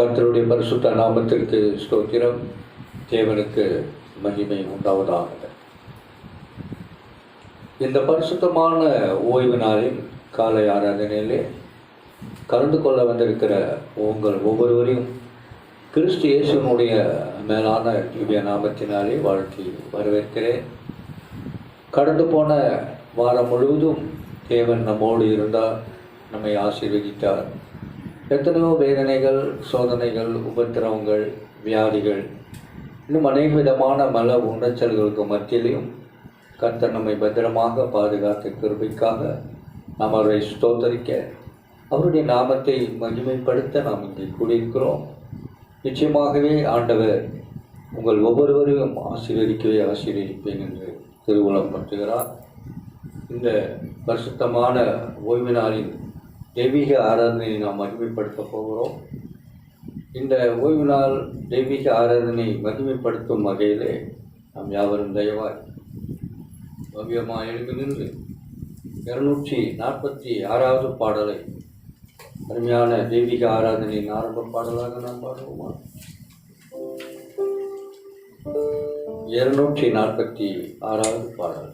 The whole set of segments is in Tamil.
கர்த்தருடைய பரிசுத்த நாமத்திற்கு ஸ்தோத்திரம். தேவனுக்கு மகிமை உண்டாவதாக. இந்த பரிசுத்தமான ஓய்வு நாளில் காலை ஆராதனையிலே கலந்து கொள்ள வந்திருக்கிற உங்கள் ஒவ்வொருவரையும் கிறிஸ்து இயேசுவினுடைய மேலான திவ்ய நாமத்தினாலே வாழ்த்தி வரவேற்கிறேன். கடந்து போன வாரம் முழுவதும் தேவன் நம்மோடு இருந்தார், நம்மை ஆசீர்வதித்தார். எத்தனையோ வேதனைகள், சோதனைகள், உபத்திரவங்கள், வியாதிகள், இன்னும் அநேக விதமான மல உணர்ச்சல்களுக்கு மத்தியிலையும் கர்த்தர் நம்மை பத்திரமாக பாதுகாத்த கிருபைக்காக நாம் அவரை ஸ்தோத்தரிக்க, அவருடைய நாமத்தை மகிமைப்படுத்த நாம் இங்கே கூடியிருக்கிறோம். நிச்சயமாகவே ஆண்டவர் உங்கள் ஒவ்வொருவரையும் ஆசீர்வதிப்பேன் என்று திருவுளம் பற்றுகிறார். இந்த பரிசுத்தமான ஓய்வு நாளின் தெய்வீக ஆராதனையை நாம் மகிமைப்படுத்த போகிறோம். இந்த ஓய்வு நாள் தெய்வீக ஆராதனை மகிமைப்படுத்தும் வகையிலே நாம் யாவரும் தயவாய் பவ்யமாக எழுந்து நின்று 246வது பாடலை அருமையான தெய்வீக ஆராதனையின் ஆரம்ப பாடலாக நாம் பாடுவோமா? 246வது பாடல்.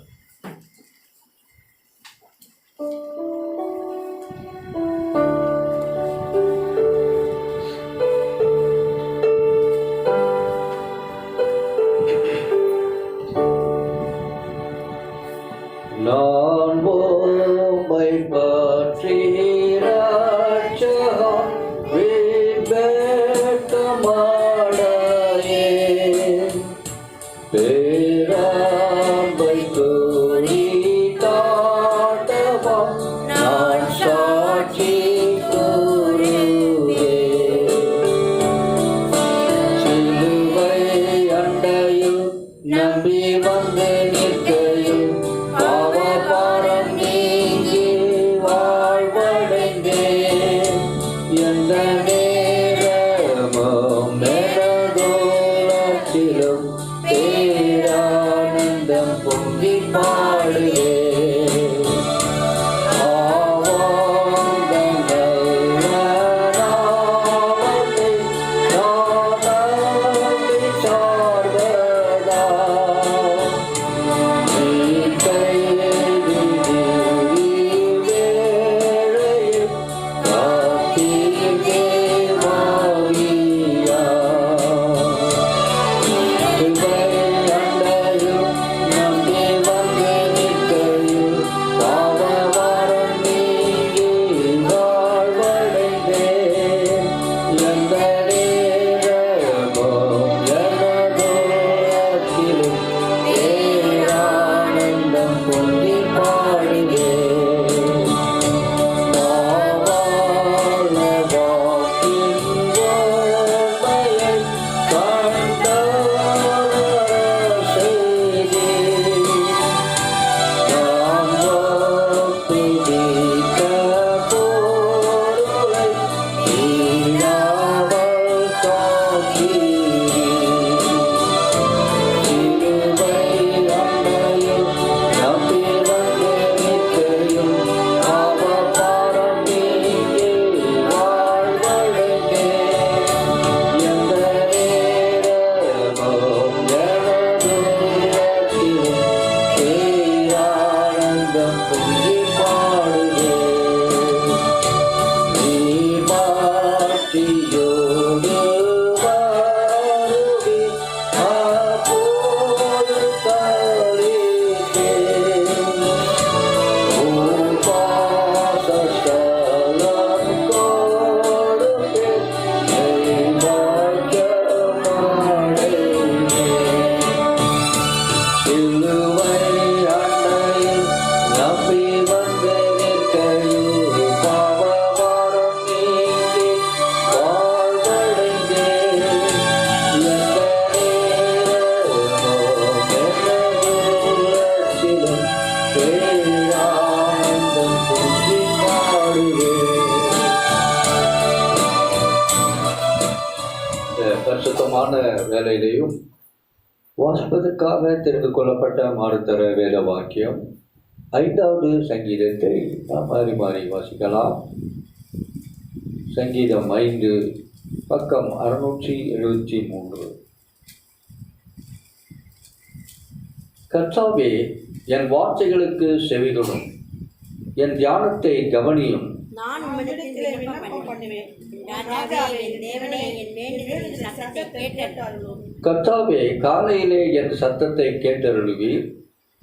நான் உம்மை பற்றி ராஜ்யம் விபேதமடையேன், பேரன்பை குறித்தாட்டவும் நான் சாட்சி கூறுவேன். சிலுவை அண்டையில் நம்பி வந்து நிற்கையில் எந்த நேரமும் எனதோலத்திலும் பேரானந்தம் பொங்கி பாடுவே. பரிசுத்தமான வேலையிலையும் வாசிப்பதற்காக தெரிந்து கொள்ளப்பட்ட மாறுதர வேத வாக்கியம் 5வது சங்கீதத்தை நாம் மாறி மாறி வாசிக்கலாம். சங்கீதம் 5 பக்கம் 673. கர்த்தாவே, என் வார்த்தைகளுக்கு செவிகொடும், என் தியானத்தை கவனியும். நான் உம்மிடத்தில் விண்ணப்பம் பண்ணுவேன். ராஜாவே, என் தேவனே, என் வேண்டுதலின் சத்தத்தை கேட்டருளும். கர்த்தாவே, காலையிலே என் சத்தத்தை கேட்டருளுவீர்.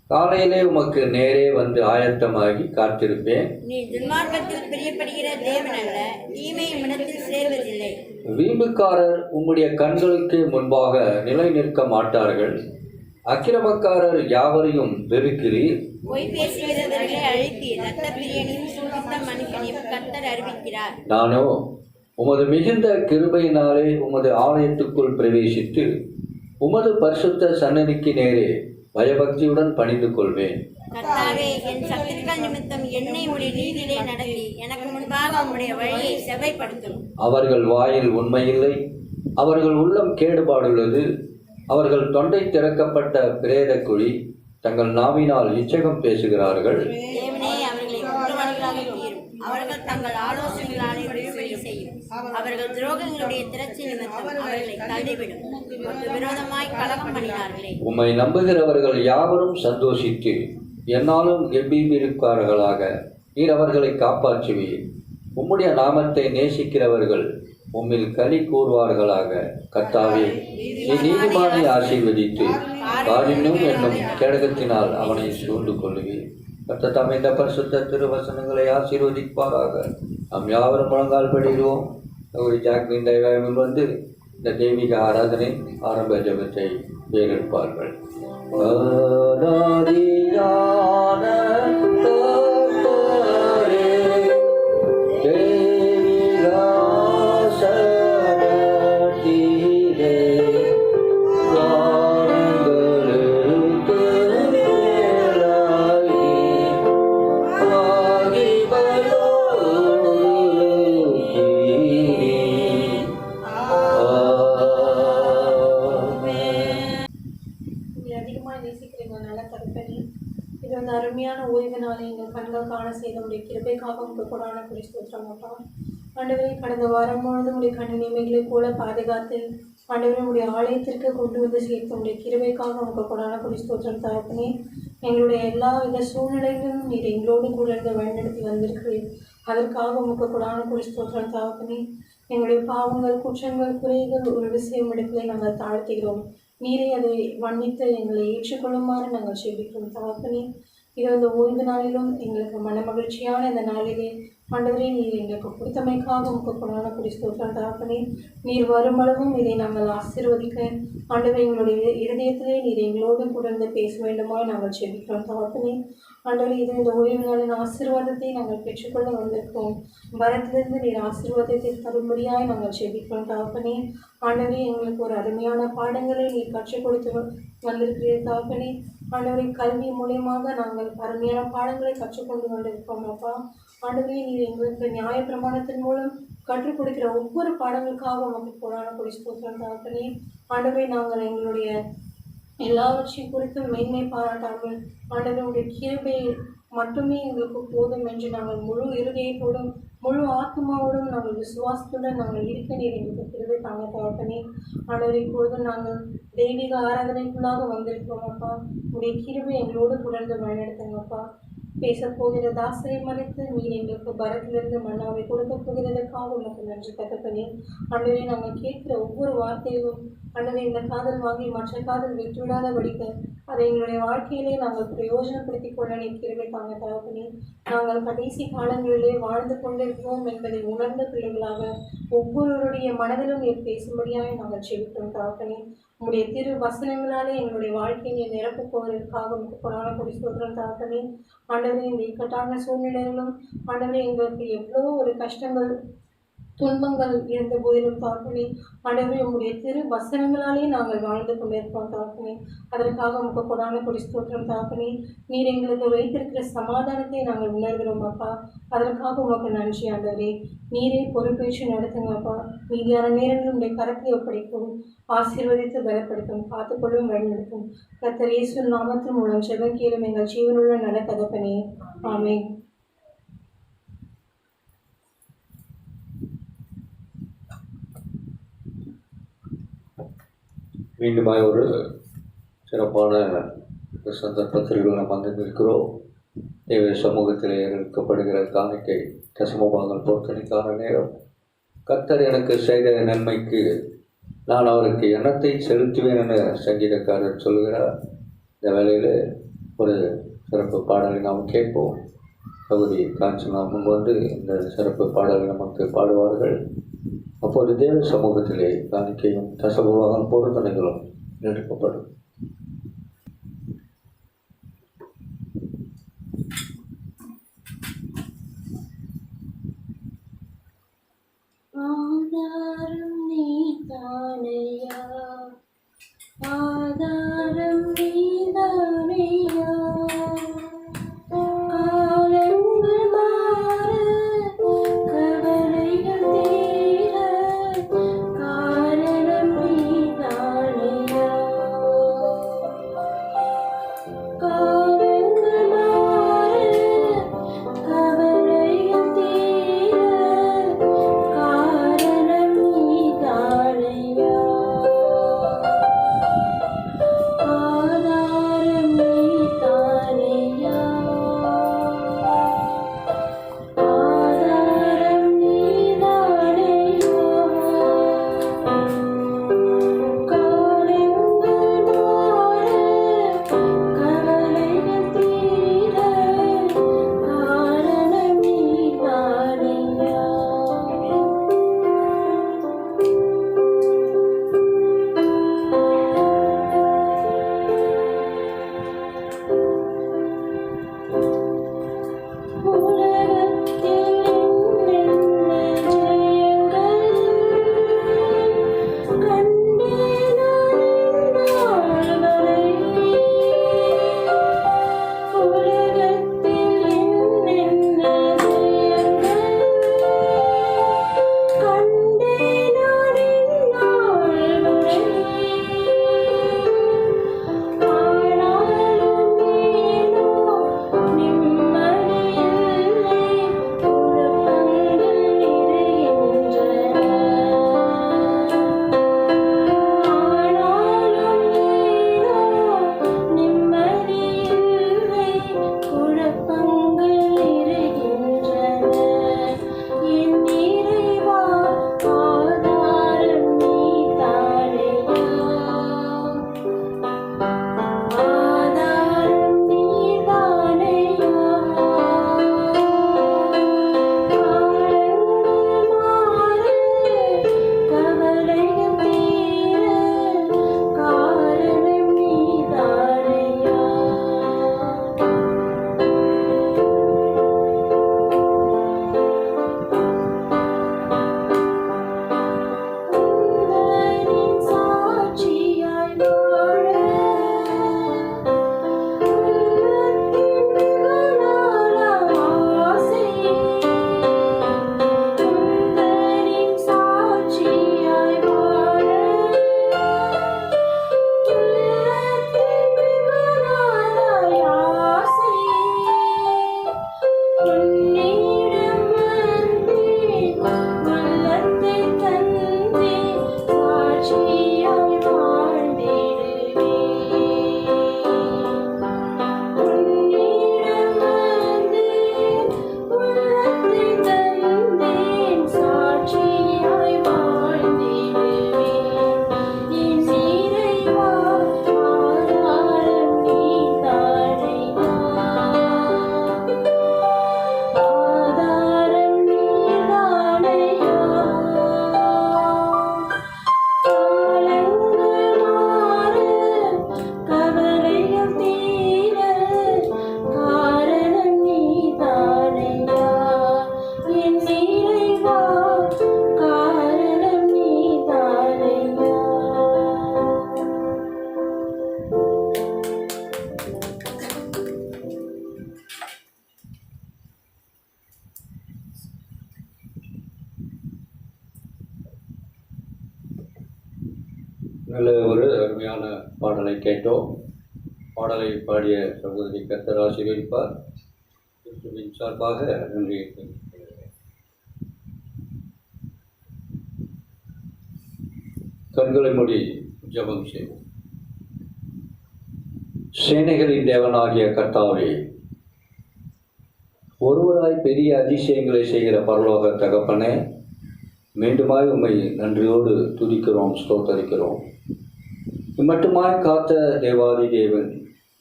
காலையிலே உமக்கு நேரே வந்து ஆயத்தமாகி காத்திருப்பேன். நீ துன்மார்க்கத்தில் பிரியப்படுகிற தேவன் அல்ல, தீமை உம்மிடத்தில் சேர்வதில்லை. வீம்புக்காரர் உம்முடைய கண்களுக்கு முன்பாக நிலை நிற்க மாட்டார்கள். அக்கிரமக்காரர் யாவரையும் வெறுக்கிறீர். பொய் பேசுகிறவர்களை அழிப்பீர். இரத்த பிரியனையும் சூழ்ந்த மனுஷனையும் கர்த்தர் அறிவிக்கிறார். நானோ உமது மிகுந்த கிருபையினாலே உமது ஆலயத்துக்குள் பிரவேசித்து உமது பரிசுத்த சன்னதிக்கு நேரே பயபக்தியுடன் பணிந்து கொள்வேன். கர்த்தாவே, என் சத்துருக்கள் நிமித்தம் என்னை உடைய நீதியிலே நடத்தி எனக்கு முன்பாக உம்முடைய வழியை செவ்வைப்படுத்தும். அவர்கள் வாயில் உண்மையில்லை, அவர்கள் உள்ளம் கேடுபாடுள்ளது. அவர்கள் தொண்டை திறக்கப்பட்ட பிரேத குழி, தங்கள் நாவினால் இச்சகம் பேசுகிறார்கள். தேவனே, அவர்களை குற்றவாளிகளாக தீரும். அவர்கள் தங்கள் ஆலோசனைகளாலே விழும்படி செய்யும். அவர்கள் துரோகங்களுடைய திரட்சி நிமித்தம் அவர்களை தள்ளிவிடும். உமக்கு விரோதமாய் கலகம் பண்ணினார்களே. உம்மை நம்புகிறவர்கள் யாவரும் சந்தோஷித்து என்னாலும் கெம்பீரிப்பார்களாக. நீர் அவர்களை காப்பாற்றுவீர். உம்முடைய நாமத்தை நேசிக்கிறவர்கள் உம்மில் களி கூறுவார்களாக. கர்த்தாவே, நீ நீதிமானை ஆசீர்வதித்து காரியம் என்னும் கேடகத்தினால் அவனை சூழ்ந்து கொள்ளுவீர். கர்த்தர் தாம் இந்த பரிசுத்த திருவசனங்களை ஆசீர்வதிப்பாராக. நாம் யாவரும் முழங்கால் படிடுவோம். ஒரு ஜாக்லின் தெய்வம் வந்து இந்த தெய்வீக ஆராதனை ஆரம்ப ஜபத்தை வேறெடுப்பார்கள். அருமையான ஓய்வு நாளை எங்கள் கண்கள் காண செய்த உடைய கிருபைக்காக உங்களுக்கு கொடான ஸ்தோத்திரம் அப்பா. ஆண்டவரே, கடந்த வாரம் முழுவதும் உடைய கண்ணிமைகளைப் போல பாதுகாத்து ஆண்டவரே உடைய ஆலயத்திற்கு கொண்டு வந்து சேர்த்த உடைய கிருபைக்காக உங்களுக்கு கொடான ஸ்தோத்திரம் தகப்பனே. எங்களுடைய எல்லா வித சூழ்நிலைகளிலும் நீர் எங்களோடு கூட இருந்து வழிநடத்தி வந்திருக்கிறீர். அதற்காக உங்களுக்கு கொடான ஸ்தோத்திரம் தகப்பனே. எங்களுடைய பாவங்கள், குற்றங்கள், குறைகள் ஒரு விஷயம் இடத்திலே நாங்கள் தாழ்த்துகிறோம். நீரே அதை மன்னித்து எங்களை ஏற்றுக்கொள்ளுமாறு நாங்கள் ஜெபிக்கிறோம் தகப்பனே. இது இந்த ஓய்வு நாளிலும் எங்களுக்கு மன மகிழ்ச்சியான இந்த நாளிலே ஆண்டவரே, நீர் எங்களுக்கு கொடுத்தமைக்காக உங்களுக்கு கொண்டாட ஸ்தோத்திரம் தகப்பனே. நீர் வருமளவும் இதை நாங்கள் ஆசீர்வதிக்க ஆண்டவரே, எங்களுடைய இருதயத்திலே நீர் எங்களோடு கூட இருந்து பேச வேண்டுமா நாங்கள் ஜெபிக்கிறோம் தகப்பனே. ஆண்டவரே, இது இந்த ஓய்வு நாளின் ஆசீர்வாதத்தை நாங்கள் பெற்றுக்கொள்ள வந்திருக்கிறோம். வரத்திலிருந்து நீர் ஆசீர்வாதத்தை தரும்படியாய் நாங்கள் ஜெபிக்கிறோம் தகப்பனே. ஆண்டவரே, எங்களுக்கு ஒரு அருமையான பாடங்களை நீர் கற்றுக் கொடுத்து வந்திருக்கிறீர் தகப்பனே. ஆண்டவரை, கல்வி மூலியமாக நாங்கள் அருமையான பாடங்களை கற்றுக்கொண்டு கொண்டிருக்கோம் அப்பா. ஆண்டவரே, நீர் எங்களுக்கு நியாய பிரமாணத்தின் மூலம் கற்றுக் கொடுக்கிற ஒவ்வொரு பாடங்களுக்காக உமக்கு கொடான ஸ்தோத்திரம் தகப்பனே. ஆண்டவரை, நாங்கள் எங்களுடைய எல்லாவற்றையும் குறித்து மேன்மை பாராட்டாமல் ஆண்டவருடைய கிருபை மட்டுமே எங்களுக்கு போதும் என்று நாங்கள் முழு இருதயத்தோடும் முழு ஆத்மாவோடும் நாங்கள் விசுவாசத்துடன் நாங்கள் இருக்க நீர் எங்களுக்கு கிருபை தாங்க தகப்பனே. ஆண்டவரை, இப்பொழுது நாங்கள் தெய்வீக ஆராதனைக்குள்ளாக வந்திருக்கோம் அப்பா. உடைய கிருபை எங்களோடு தொடர்ந்து வழிநடத்துங்கப்பா. பேசப்போகிற தாசரை மறைத்து நீர் எங்களுக்கு பரத்திலிருந்து மன்னாவை கொடுக்க போகிறதுக்காக உனக்கு நன்றி தகப்பனே. ஆண்டவரை, நாங்கள் கேட்கிற ஒவ்வொரு வார்த்தையிலும் ஆண்டவரை, இந்த காதல் வாங்கி மற்ற காதல் விட்டுவிடாத படிக்க அதை எங்களுடைய வாழ்க்கையிலே நாங்கள் பிரயோஜனப்படுத்திக் கொள்ள நீர் கிருபை தாங்க தகப்பனே. நாங்கள் கடைசி காலங்களிலே வாழ்ந்து கொண்டிருக்கிறோம் என்பதை உணர்ந்த பிள்ளைகளாக ஒவ்வொருவருடைய மனதிலும் நீர் பேசும்படியாக நாங்கள் ஜெபிக்கிறோம் தகப்பனே. உங்களுடைய திரு வசனங்களாலே எங்களுடைய வாழ்க்கையை நிரப்பப் போவதற்காக உங்களுக்கு கொடான ஸ்தோத்திரம் தகப்பனே. ஆண்டவரே, இந்த இக்கட்டான சூழ்நிலைகளும் ஆண்டவரே, எங்களுக்கு எவ்வளோ ஒரு கஷ்டங்கள் துன்பங்கள் இருந்த போதிலும் தகப்பனே, ஆண்டவரே, உங்களுடைய திரு வசனங்களாலே நாங்கள் வாழ்ந்து கொண்டிருப்போம் தகப்பனே. அதற்காக உங்களுக்கு கொடான ஸ்தோத்திரம் தகப்பனே. நீர் எங்களுக்கு வைத்திருக்கிற சமாதானத்தை நாங்கள் உணர்கிறோம் அப்பா. அதற்காக உங்களுக்கு நன்றி ஆண்டவரே. நீரே பொறுப்பேற்று நடத்துங்க அப்பா. மீதியான நேரங்கள் உடைய கரத்தை ஒப்படைக்கும், ஆசீர்வதித்து பலப்படுத்தும், காத்துக்கொள்ளும், வழிநடத்தும். கர்த்தர் இயேசு நாமத்தின் மூலம் ஜெபம் கேளும் எங்கள் ஜீவனுள்ள நல்ல தகப்பனே. ஆமென். மீண்டுமாய் ஒரு சிறப்பான சந்தர்ப்பத்தில் நாம் வந்து நிற்கிறோம். தேவ சமூகத்திலே எடுக்கப்படுகிற காணிக்கை தசமபாகங்கள் பொருத்தனைக்கான நேரம். கர்த்தர் எனக்கு செய்த நன்மைக்கு நான் அவருக்கு எண்ணத்தை செலுத்துவேன் என சங்கீதக்காரர் சொல்கிறார். இந்த வேளையில் ஒரு சிறப்பு பாடலை நாம் கேட்போம். சகோதரி காஞ்சனா முன் வந்து இந்த சிறப்பு பாடலை நமக்கு பாடுவார்கள். அப்போது தேவ சமூகத்திலே காணிக்கையும் தசமபாகங்கள் பொருத்தனைகளும் எடுக்கப்படும். ஆதாரம் நீதானையா, ஆதாரம் நீதானையா, காலங்கள் மாற கவலைகள் தீர காரணம் நீதானையா, காலங்கள் மாற கவலைகள் தீர காரணம் நீதானையா, ஆதாரம் நீதானையா, ஆதாரம் நீதானையா, காலங்கள் மாற கவலைகள் தீர காரணம் நீதானையா. உலகத்தில் என்னென்ன ஜெயங்கள் கண்டேன் நான் இந்நாள் வரை. உலகத்தில் என்னென்ன ஜெயங்கள் கண்டேன் நான் இந்நாள் வரை. ஆனாலும் ஏனோ நிம்மதியில்லை, குழப்பங்கள் நிறைகின்றன. ஆனாலும் ஏனோ நிம்மதியில்லை, குழப்பங்கள் நிறைகின்றன. என் இறைவா, ஆதாரம் நீதானையா, ஆதாரம் நீதானையா, காலங்கள் மாற கவலைகள் தீர காரணம் நீதானையா. உந்தனின் சாட்சியாய் வாழ உள்ளத்தின் வெகுநாள ஆசை. உந்தனின் சாட்சியாய் வாழ உள்ளத்தின் வெகுநாள ஆசை. உன்னிடம் வந்தேன், உள்ளத்தை தந்தேன், சாட்சியாய் வாழ்ந்திடுவேன். உன்னிடம் வந்தேன், உள்ளத்தை தந்தேன், சாட்சியாய் வாழ்ந்திடுவேன். என் இறைவா, ஆதாரம் நீதானையா, ஆதாரம் நீதானையா, காலங்கள் மாற கவலைகள் தீர காரணம் நீதானையா. என் இறைவா, காரணம் நீதானையா. நல்ல ஒரு அருமையான பாடலை கேட்டோம். பாடலை பாடிய சகோதரி கர்த்தர் ஆசீர்வதிப்பார். கிறிஸ்துவின் சார்பாக நன்றி. கண்களை மூடி ஜெபம் செய்வோம். சேனைகளின் தேவனாகிய கர்த்தாவே, ஒருவராய் பெரிய அதிசயங்களை செய்கிற பரலோக தகப்பனே, மீண்டுமாய் உம்மை நன்றியோடு துதிக்கிறோம், ஸ்தோத்தரிக்கிறோம். இம்மட்டுமாய் காத்த தேவாதி தேவன்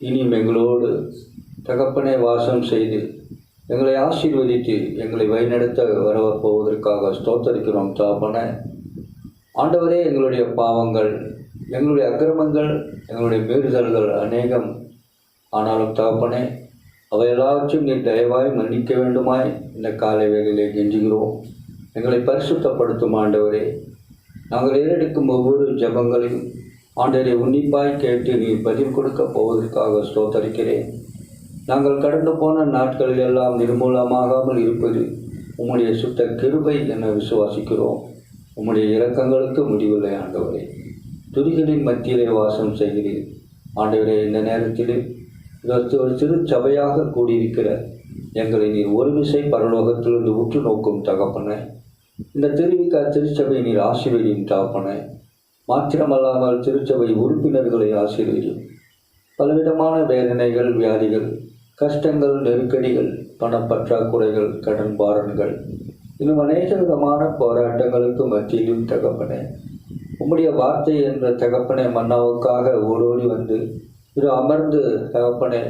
இனியும் எங்களோடு தகப்பனே வாசம் செய்து எங்களை ஆசீர்வதித்து எங்களை வழிநடத்த வரப்போவதற்காக ஸ்தோத்தரிக்கிறோம் தகப்பனே. ஆண்டவரே, எங்களுடைய பாவங்கள், எங்களுடைய அக்கிரமங்கள், எங்களுடைய மீறுதல்கள் அநேகம். ஆனாலும் தகப்பனே, அவை எல்லாவற்றையும் நீர் தயவாய் மன்னிக்க வேண்டுமாய் இந்த காலை வேளையிலே கெஞ்சுகிறோம். எங்களை பரிசுத்தப்படுத்தும் ஆண்டவரே. நாங்கள் ஏறெடுக்கும் ஒவ்வொரு ஜெபங்களையும் ஆண்டவரை உன்னிப்பாய் கேட்டு நீர் பதில் கொடுக்க போவதற்காக ஸ்தோத்தரிக்கிறேன். நாங்கள் கடந்து போன நாட்களில் எல்லாம் நிர்மூலமாகாமல் இருப்பது உம்முடைய சுத்த கிருபை என விசுவாசிக்கிறோம். உம்முடைய இரக்கங்களுக்கு முடிவில்லை ஆண்டவரே. துதிகளின் மத்தியிலே வாசம் செய்கிறீர் ஆண்டவரே. இந்த நேரத்தில் ஒரு சிறு சபையாக கூடியிருக்கிற எங்களை நீர் ஒருமிசை பரலோகத்திலிருந்து உற்று நோக்கும் தகப்பனே. இந்த திருச்சபை நீர் ஆசீர்வதியும் தகப்பனே. மாத்திரமல்லாமல் திருச்சபை உறுப்பினர்களை ஆசீர்வதியும். பலவிதமான வேதனைகள், வியாதிகள், கஷ்டங்கள், நெருக்கடிகள், பணப்பற்றாக்குறைகள், கடன் பாரன்கள், இன்னும் அநேக விதமான போராட்டங்களுக்கு மத்தியிலும் தகப்பனே, உம்முடைய வார்த்தை என்ற தகப்பனே மன்னாவுக்காக ஓடோடி வந்து இது அமர்ந்து தகப்பனே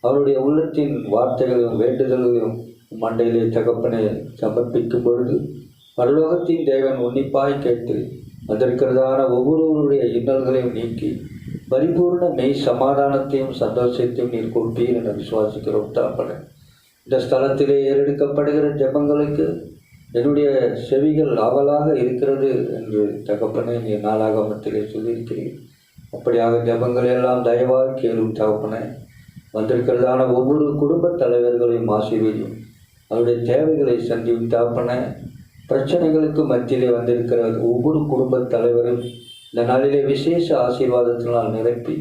அவருடைய உள்ளத்தின் வார்த்தைகளையும் வேண்டுதல்களையும் மண்டையிலே தகப்பனே சமர்ப்பிக்கும் பொழுது பரலோகத்தின் தேவன் உன்னிப்பாய் கேட்டு அதற்கிறதான ஒவ்வொருவருடைய இன்னல்களையும் நீக்கி பரிபூர்ண மெய் சமாதானத்தையும் சந்தோஷத்தையும் நீர் கொடுப்பீர் என விசுவாசிக்கிறோம் தகப்பனே. இந்த ஸ்தலத்திலே ஏறெடுக்கப்படுகிற ஜெபங்களுக்கு என்னுடைய செவிகள் ஆவலாக இருக்கிறது என்று தகப்பனே நீர் நாளாகமத்திலே சொல்லியிருக்கிறீர். அப்படியாக ஜெபங்கள் எல்லாம் தயவாக கேளும் தகப்பனே. வந்திருக்கிறதான ஒவ்வொரு குடும்ப தலைவர்களையும் ஆசீர்வதியும். அவருடைய தேவைகளை சந்தியும் தகப்பனே. பிரச்சனைகளுக்கு மத்தியிலே வந்திருக்கிற ஒவ்வொரு குடும்ப தலைவரும் இந்த நாளிலே விசேஷ ஆசீர்வாதத்தினால் நிரப்பி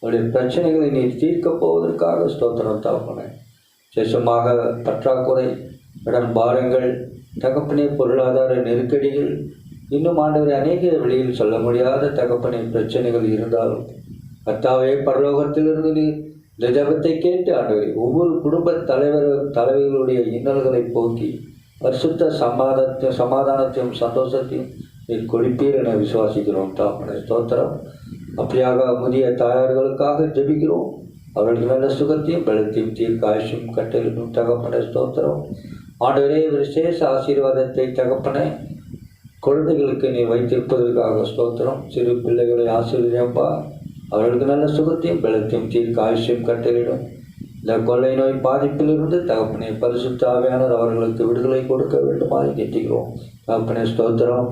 அவருடைய பிரச்சனைகளை நீர் தீர்க்கப் போவதற்காக ஸ்தோத்திரம் தகப்பனே. விசேஷமாக பற்றாக்குறை, கடன் பாரங்கள் தகப்பனே, பொருளாதார நெருக்கடிகள், இன்னும் ஆண்டவரை அநேக வழியில் சொல்ல முடியாத தகப்பனை பிரச்சனைகள் இருந்தாலும் கர்த்தாவே பரலோகத்திலிருந்து இந்த ஜெபத்தை கேட்டு ஆண்டவரை ஒவ்வொரு குடும்ப தலைவர்களுடைய இன்னல்களை போக்கி பரிசுத்த சமாதானத்தையும் சந்தோஷத்தையும் நீர் கொடுப்பீர் என விசுவாசிக்கிறோம் தகப்பனே. ஸ்தோத்திரம். அப்படியாக முதிய தாயார்களுக்காக ஜெபிக்கிறோம். அவர்களுக்கு நல்ல சுகத்தையும் பலத்தையும் தீர்க்காயுஷும் கட்டளிடும் தகப்பனே. ஸ்தோத்திரம். ஆண்டவரே, விசேஷ ஆசீர்வாதத்தை தகப்பனே குழந்தைகளுக்கு நீ வைத்திருப்பதற்காக ஸ்தோத்திரம். சிறு பிள்ளைகளை ஆசீர்வதிப்பா. அவர்களுக்கு நல்ல சுகத்தையும் பலத்தையும் தீர்க்காயுஷும் கட்டளிடும். இந்த கொள்ளை நோய் பாதிப்பிலிருந்து தகப்பனே பரிசுத்த ஆவியானவர் அவர்களுக்கு விடுதலை கொடுக்க வேண்டுமாறு கேட்டுகிறோம் தகப்பனே. ஸ்தோத்திரம்.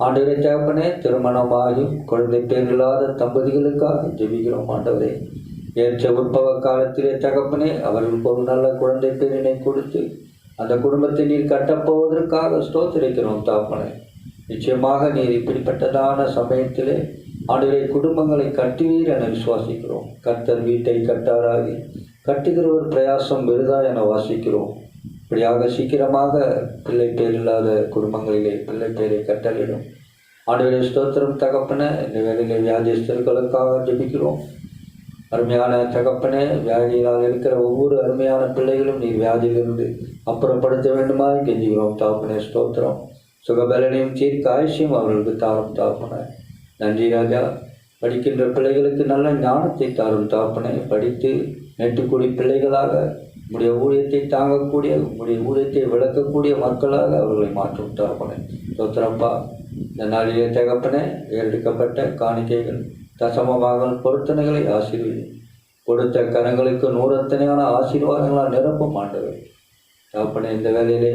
ஆண்டவரே தகப்பனே, திருமணமாகியும் குழந்தை பேர் இல்லாத தம்பதிகளுக்காக ஜெபிக்கிறோம் ஆண்டவரே. ஏற்ற உற்பவ காலத்திலே தகப்பனே அவர்களுக்கு ஒரு நல்ல குழந்தை பேரினை கொடுத்து அந்த குடும்பத்தை நீர் கட்டப்போவதற்காக ஸ்தோத்திரிக்கிறோம் தகப்பனே. நிச்சயமாக நீர் இப்படிப்பட்டதான சமயத்திலே ஆண்டவரே குடும்பங்களை கட்டுவீர் என விசுவாசிக்கிறோம். கர்த்தர் வீட்டை கட்டாராகி கட்டுகிற ஒரு பிரயாசம் விருதா என வாசிக்கிறோம். இப்படியாக சீக்கிரமாக பிள்ளை பேர் இல்லாத குடும்பங்களிலே பிள்ளை பேரை கட்டளிடும் ஆண்டவரே. ஸ்தோத்திரம் தகப்பனே. இந்த வேலையிலே வியாதிஸ்தர்களுக்காக ஜெபிக்கிறோம். அருமையான தகப்பனே, வியாதியினால் இருக்கிற ஒவ்வொரு அருமையான பிள்ளைகளும் நீர் வியாதியிலிருந்து அப்புறப்படுத்த வேண்டுமாறு கெஞ்சுகிறோம் தகப்பனே. ஸ்தோத்திரம். சுகபலனையும் தீர்க்காயுஷையும் அவர்களுக்கு தாரும் தகப்பனே. நன்றி ராஜா. படிக்கின்ற பிள்ளைகளுக்கு நல்ல ஞானத்தை தாரும் தகப்பனே. படித்து நெட்டுக்குடி பிள்ளைகளாக உம்முடைய ஊழியத்தை தாங்கக்கூடிய, உம்முடைய ஊழியத்தை விளக்கக்கூடிய மக்களாக அவர்களை மாற்றும் தகப்பனே. ஸ்தோத்திரப்பா. இந்த நாளிலே தகப்பனே ஏறெடுக்கப்பட்ட காணிக்கைகள், தசமமாக பொருத்தனைகளை ஆசீர்வதி. கொடுத்த கரங்களுக்கு நூறத்தனையான ஆசீர்வாதங்களால் நிரப்பும் ஆண்டவர் தகப்பனே. இந்த வேலையிலே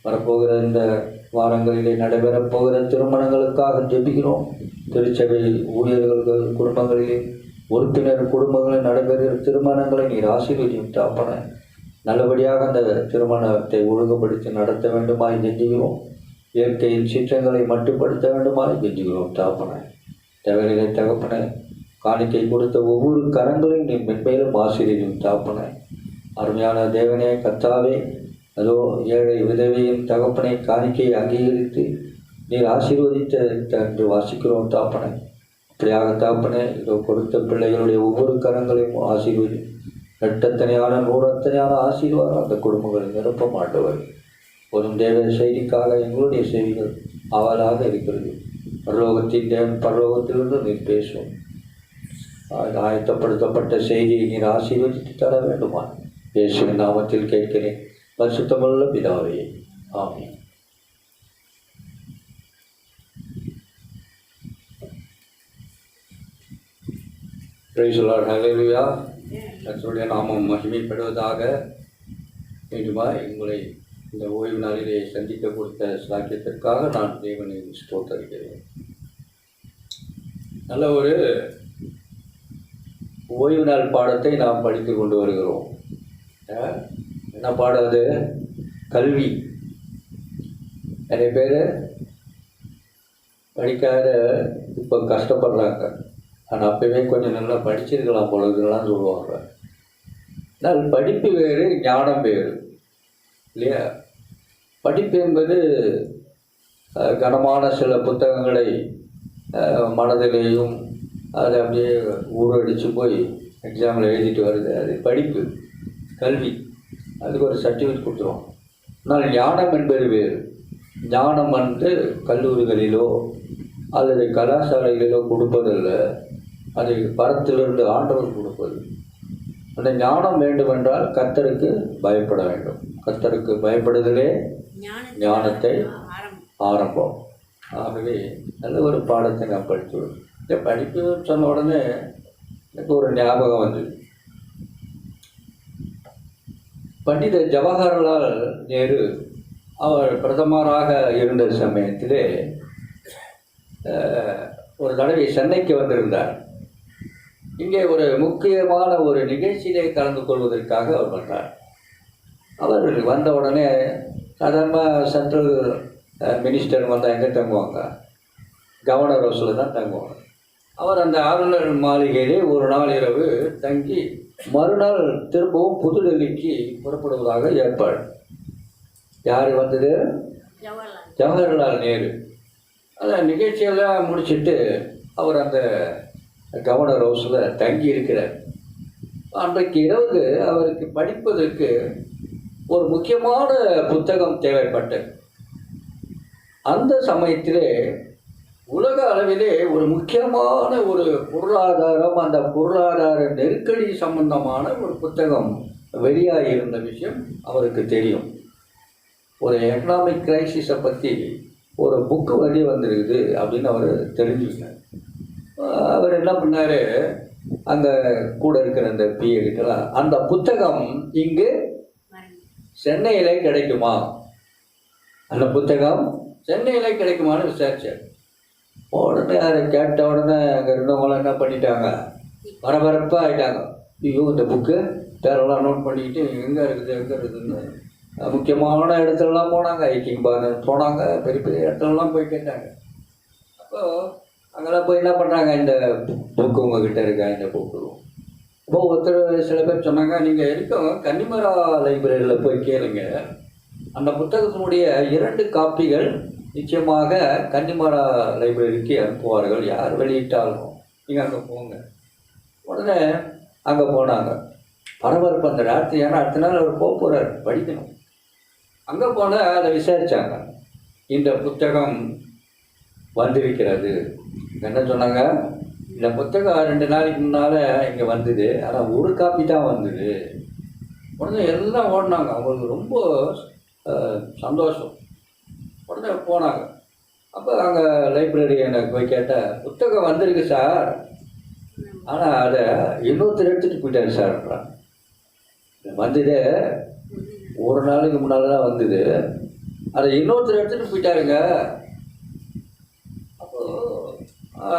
வரப்போகிற இந்த வாரங்களிலே நடைபெறப் போகிற திருமணங்களுக்காக ஜெபிக்கிறோம். திருச்சபை ஊழியர்கள் குடும்பங்களிலே உறுப்பினர் குடும்பங்களில் நடைபெறுகிற திருமணங்களை நீர் ஆசீர்வதியும் தகப்பனே. நல்லபடியாக அந்த திருமணத்தை ஒழுங்குபடுத்தி நடத்த வேண்டுமாய் கெஞ்சுகிறோம். இயற்கையின் சீற்றங்களை மட்டுப்படுத்த வேண்டுமாய் கெஞ்சுகிறோம் தகப்பனே. தேவையில்லை தகப்பனே. காணிக்கை கொடுத்த ஒவ்வொரு கரங்களையும் நீ மென்மேலும் ஆசீர்வதியும் தகப்பனே. அருமையான தேவனே கர்த்தாவே, அதோ ஏழை விதவையின் தகப்பனை காணிக்கையை அங்கீகரித்து நீர் ஆசீர்வதித்த என்று வாசிக்கிறோம் தகப்பனே. இப்படியாக தகப்பனே இதோ கொடுத்த பிள்ளைகளுடைய ஒவ்வொரு கரங்களையும் ஆசீர்வதி. எட்டத்தனையான நூறத்தனையான ஆசீர்வாதம் அந்த குடும்பங்களை நிரப்ப மாட்டவர். ஒரு தேவ செய்திக்காக எங்களுடைய செய்திகள் அவலாக இருக்கிறது. பரலோகத்தின் தேவன் பரலோகத்திலிருந்து நீர் பேசும். ஆயத்தப்படுத்தப்பட்ட செய்தியை நீர் ஆசீர்வதித்து தர வேண்டுமா? இயேசுவின் நாமத்தில் கேட்கிறேன் பரிசுத்தமுள்ள பிதாவே, ஆமென். பிரைஸ் தி லார்ட், ஹல்லேலூயா. கர்த்தருடைய நாமம் மகிமைப்படுவதாக. மீண்டுமாய் உங்களை இந்த ஓய்வு நாளிலே சந்திக்க கொடுத்த சாக்கியத்திற்காக நான் தேவனை ஸ்தோத்தரிக்கிறேன். நல்ல ஒரு ஓய்வு நாள் பாடத்தை நாம் படித்து கொண்டு வருகிறோம். என்ன பாடம் அது? கல்வி. நிறைய பேர் படிக்காத இப்போ கஷ்டப்படுறாங்க. ஆனால் அப்போவே கொஞ்சம் நல்லா படிச்சிருக்கலாம் பொழுதுலாம் சொல்லுவாங்க. ஆனால் படிப்பு வேறு, ஞானம் வேறு இல்லையா? படிப்பு என்பது கனமான சில புத்தகங்களை மனதிலேயும் அதை அப்படியே ஊரடிச்சு போய் எக்ஸாமில் எழுதிட்டு வருது. அது படிப்பு, கல்வி. அதுக்கு ஒரு சர்டிஃபிகேட் கொடுத்துருவோம். ஆனால் ஞானம் என்பது வேறு. ஞானம் வந்து கல்லூரிகளிலோ அல்லது கலாசாலைகளிலோ கொடுப்பதில்ல. அது பரத்திலிருந்து ஆண்டவர் கொடுப்பது. அந்த ஞானம் வேண்டுமென்றால் கர்த்தருக்கு பயப்பட வேண்டும். கர்த்தருக்கு பயப்படுதலே ஞானத்தை ஆரம்பம். ஆகவே நல்ல ஒரு பாடத்தை நான் படித்துள்ளேன். இந்த படிப்பு சொன்ன உடனே எனக்கு ஒரு ஞாபகம் வந்தது. பண்டித ஜவஹர்லால் நேரு அவர் பிரதமராக இருந்த சமயத்திலே ஒரு தடவை சென்னைக்கு வந்திருந்தார். இங்கே ஒரு முக்கியமான ஒரு நிகழ்ச்சியிலே கலந்து கொள்வதற்காக அவர் வந்தார். அவர் வந்த உடனே சாதாரணமாக சென்ட்ரல் மினிஸ்டர் வந்தால் எங்கே தங்குவாங்க? கவர்னர் ஹவுஸில் தான் தங்குவாங்க. அவர் அந்த ஆளுநர் மாளிகையிலே ஒரு நாள் இரவு தங்கி மறுநாள் திரும்பவும் புதுடெல்லிக்கு புறப்படுவதாக ஏற்பாடு. யார் வந்தது? ஜவஹர்லால் நேரு. அந்த நிகழ்ச்சியெல்லாம் முடிச்சுட்டு அவர் அந்த கவர்னர் ஹவுஸில் தங்கி இருக்கிறார். அன்றைக்கு இரவு அவருக்கு படிப்பதற்கு ஒரு முக்கியமான புத்தகம் தேவைப்பட்டது. அந்த சமயத்திலே உலக அளவிலே ஒரு முக்கியமான ஒரு பொருளாதாரம், அந்த பொருளாதார நெருக்கடி சம்பந்தமான ஒரு புத்தகம் வெளியாக இருந்த விஷயம் அவருக்கு தெரியும். ஒரு எக்கனாமிக் கிரைசிஸை பற்றி ஒரு புக்கு வெளியே வந்துருக்குது அப்படின்னு அவர் தெரிஞ்சுக்கிட்டார். அவர் என்ன பண்ணார், அங்கே கூட இருக்கிற அந்த பிஏ கிட்டலாம் அந்த புத்தகம் இங்கு சென்னையிலே கிடைக்குமா, அந்த புத்தகம் சென்னையிலே கிடைக்குமான்னு விசாரிச்சார். உடனே அதை கேட்ட உடனே அங்கே இருந்தவங்களாம் என்ன பண்ணிட்டாங்க, பரபரப்பாக ஆகிட்டாங்க. ஐயோ இந்த புக்கு பேரெல்லாம் நோட் பண்ணிக்கிட்டு எங்கே இருக்குதுன்னு முக்கியமான இடத்துலலாம் போனாங்க. ஹைக்கிங் போனாங்க, பெரிய பெரிய இடத்துலலாம் போய் கேட்டாங்க. அப்போது அங்கெல்லாம் போய் என்ன பண்ணுறாங்க, இந்த புக்கு உங்ககிட்ட இருக்கா, இந்த புக்கு. இப்போ ஒருத்தர் சில பேர் சொன்னாங்க, நீங்கள் இருக்கும் கன்னிமரா லைப்ரரியில் போய் கேளுங்க, அந்த புத்தகத்தினுடைய 2 காப்பிகள் நிச்சயமாக கன்னிமரா லைப்ரரிக்கு அனுப்புவார்கள், யார் வெளியிட்டாலும் நீங்கள் அங்கே போங்க. உடனே அங்கே போனாங்க. பரபரப்பு அந்த ராத்திரி, ஏன்னா அடுத்த நாள் அவர் போக போகிறார், படிக்கணும். அங்கே போனால் அதை விசாரித்தாங்க. இந்த புத்தகம் வந்திருக்கிறது. என்ன சொன்னாங்க, இந்த புத்தகம் 2 நாளைக்கு முன்னால் இங்கே வந்தது, ஆனால் ஒரு காப்பி தான் வந்தது. உடனே எல்லாம் ஓடினாங்க, அவங்களுக்கு ரொம்ப சந்தோஷம். உடனே போனாங்க. அப்போ அங்கே லைப்ரரி எனக்கு போய் கேட்டேன், புத்தகம் வந்திருக்கு சார், ஆனால் அதை இன்னொருத்தர் எடுத்துகிட்டு போயிட்டார் சார்ன்றான். வந்ததே ஒரு நாளைக்கு முன்னால் தான் வந்தது, அதை இன்னொருத்தர் எடுத்துகிட்டு போயிட்டாருங்க. அப்போது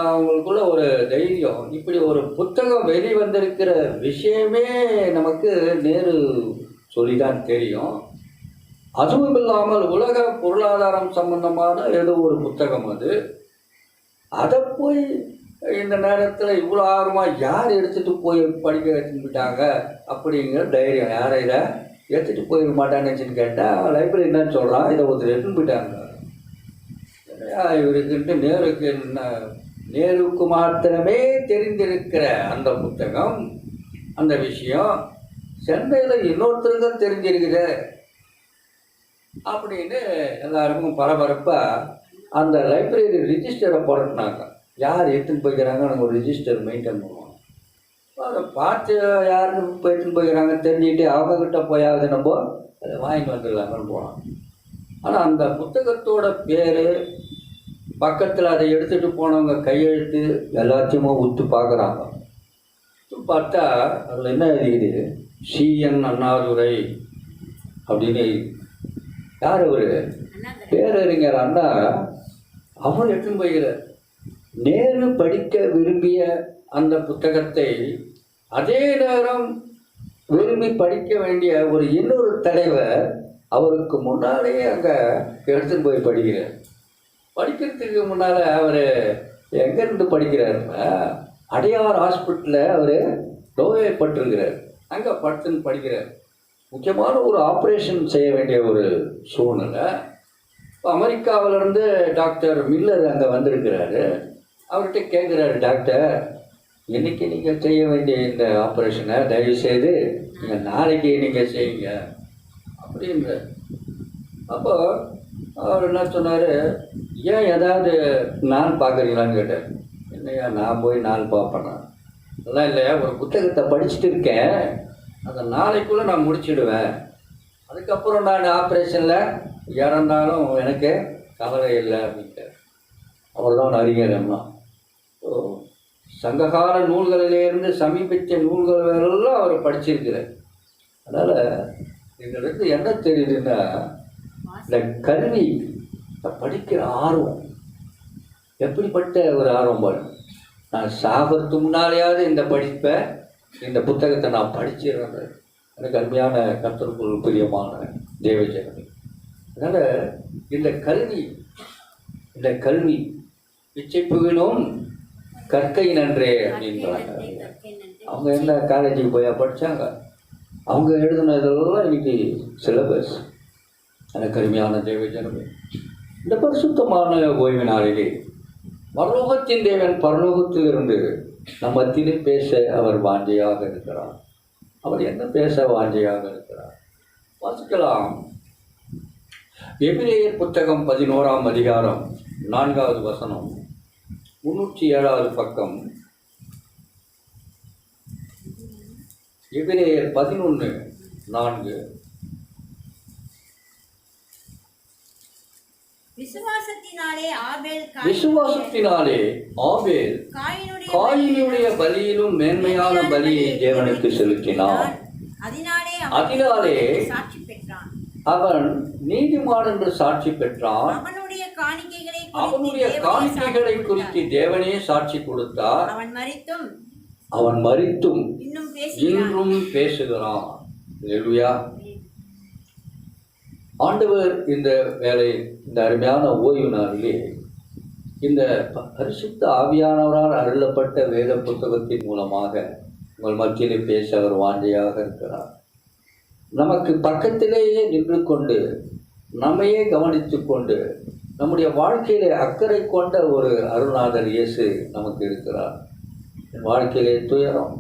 அவங்களுக்குள்ள ஒரு தைரியம். இப்படி ஒரு புத்தகம் வெளிவந்திருக்கிற விஷயமே நமக்கு நேரு சொல்லி தான் தெரியும். அதுவும் இல்லாமல் உலக பொருளாதாரம் சம்பந்தமான ஏதோ ஒரு புத்தகம் அது. அதை போய் இந்த நேரத்தில் இவ்வளோ ஆர்வமாக யார் எடுத்துகிட்டு போய் படிக்க வச்சுட்டாங்க அப்படிங்கிற தைரியம். யாரை இதை எடுத்துகிட்டு போயிருக்க மாட்டாங்கன்னு கேட்டால் லைப்ரரி என்னன்னு சொல்கிறான், இதை ஒருத்தர் எடுத்துன்னு போயிட்டாங்க. இவருக்குன்ட்டு நேருக்கு என்ன நேருக்கு மாத்திரமே தெரிந்திருக்கிற அந்த புத்தகம், அந்த விஷயம் சென்னையில் இன்னொருத்தருக்கும் தெரிஞ்சிருக்குது அப்படின்னு எல்லாருக்கும் பரபரப்பாக அந்த லைப்ரரி ரிஜிஸ்டரை போடட்டினாங்க. யார் எடுத்துன்னு போய்க்கிறாங்க, நம்ம ஒரு ரிஜிஸ்டர் மெயின்டைன் பண்ணுவோம். அதை பார்த்து யாருக்கு இப்போ எடுத்துன்னு போய்க்கிறாங்க தெரிஞ்சுக்கிட்டு அவங்கக்கிட்ட போயாவது நம்ம அதை வாங்கிட்டு வந்துடலாங்கன்னு போனோம். ஆனால் அந்த புத்தகத்தோட பேர், பக்கத்தில் அதை எடுத்துகிட்டு போனவங்க கையெழுத்து எல்லாத்தையுமே உத்து பார்க்குறாங்க. பார்த்தா அதில் என்ன எழுதிக்குது, CN அண்ணாதுரை அப்படின்னு. யார் அவர்? பேரறிஞர் அண்ணா. அவர் எடுத்துன்னு போய்கிறார். நேரு படிக்க விரும்பிய அந்த புத்தகத்தை அதே நேரம் விரும்பி படிக்க வேண்டிய ஒரு இன்னொரு தலைவர் அவருக்கு முன்னாலேயே அங்கே எடுத்துன்னு போய் படிக்கிறார். படிக்கிறதுக்கு முன்னால் அவர் எங்கேருந்து படிக்கிறாருன்னா, அடையார் ஹாஸ்பிட்டலில் அவர் நோய்வாய்ப்பட்டிருக்கிறார். அங்கே படுத்துன்னு படிக்கிறார். முக்கியமான ஒரு ஆப்ரேஷன் செய்ய வேண்டிய ஒரு சூழ்நிலை. இப்போ அமெரிக்காவிலேருந்து டாக்டர் மில்லர் அங்கே வந்திருக்கிறாரு. அவர்கிட்ட கேட்குறாரு, டாக்டர் இன்றைக்கி நீங்கள் செய்ய வேண்டிய இந்த ஆப்ரேஷனை தயவுசெய்து நீங்கள் நாளைக்கு நீங்கள் செய்யுங்க அப்படின்ற. அப்போ அவர் என்ன சொன்னார், ஏன் ஏதாவது நான் பார்க்குறீங்களான்னு கேட்டார். என்னையா நான் போய் நான் பார்ப்பேனா? அதெல்லாம் இல்லையா, ஒரு புத்தகத்தை படிச்சுட்டு இருக்கேன், அந்த நாளைக்குள்ளே நான் முடிச்சிடுவேன், அதுக்கப்புறம் நான் ஆப்ரேஷனில் இறந்தாலும் எனக்கு கவலை இல்லை அப்படின்ட்டு. அவர் தான் அறிஞர் அண்ணா. சங்ககால நூல்களிலேருந்து சமீபத்திய நூல்கள் எல்லாம் அவர் படிச்சிருக்கிறார். அதனால் எங்களுக்கு என்ன தெரியுதுன்னா, இந்த கல்வி படிக்கிற ஆர்வம் எப்படிப்பட்ட ஒரு ஆர்வம் பாருங்க. நான் சாகிறதுக்கு முன்னாலேயாவது இந்த படிப்பை, இந்த புத்தகத்தை நான் படிச்சிடுறேன். எனக்கு அருமையான கர்த்தருக்குள் பிரியமான தேவஜனமே. அதனால் இந்த கல்வி பிச்சை புகினும் கற்கை நன்றே அப்படின்றாங்க. அவங்க என்ன காலேஜுக்கு போய் படித்தாங்க, அவங்க எழுதுனதெல்லாம் இன்னைக்கு சிலபஸ். எனக்கு அருமையான தேவஜனமே, இந்த பரிசுத்தமான ஓய்வு நாளிலே பரலோகத்தின் தேவன் பரலோகத்திலிருந்து நம் மத்தியிலே பேச அவர் வாஞ்சையாக இருக்கிறார். அவர் என்ன பேச வாஞ்சையாக இருக்கிறார் வாசிக்கலாம். எபிரேயர் புத்தகம் 11ஆம் அதிகாரம் 4வது வசனம், 307வது பக்கம். எபிரேயர் 11:4. விசுவாசத்தினாலே ஆபேல் காயினுடைய பலியிலும் மேன்மையான பலியை தேவனுக்கு செலுத்தினான். அதனாலே அவன் நீதிமான் என்று சாட்சி பெற்றான். அவனுடைய காணிக்கைகளை குறித்து தேவனே சாட்சி கொடுத்தார். அவன் மரித்தும் இன்றும் பேசுகிறான். அல்லேலூயா. ஆண்டவர் இந்த வேலை, இந்த அருமையான ஓய்வு நாளிலே இந்த பரிசுத்த ஆவியானவரால் அருளப்பட்ட வேத புத்தகத்தின் மூலமாக உங்கள் மத்தியிலே பேச அவர் வாஞ்சையாக இருக்கிறார். நமக்கு பக்கத்திலேயே நின்று கொண்டு நம்மையே கவனித்து கொண்டு நம்முடைய வாழ்க்கையிலே அக்கறை கொண்ட ஒரு அருள்நாதர் இயேசு நமக்கு இருக்கிறார். என் வாழ்க்கையிலே துயரம்,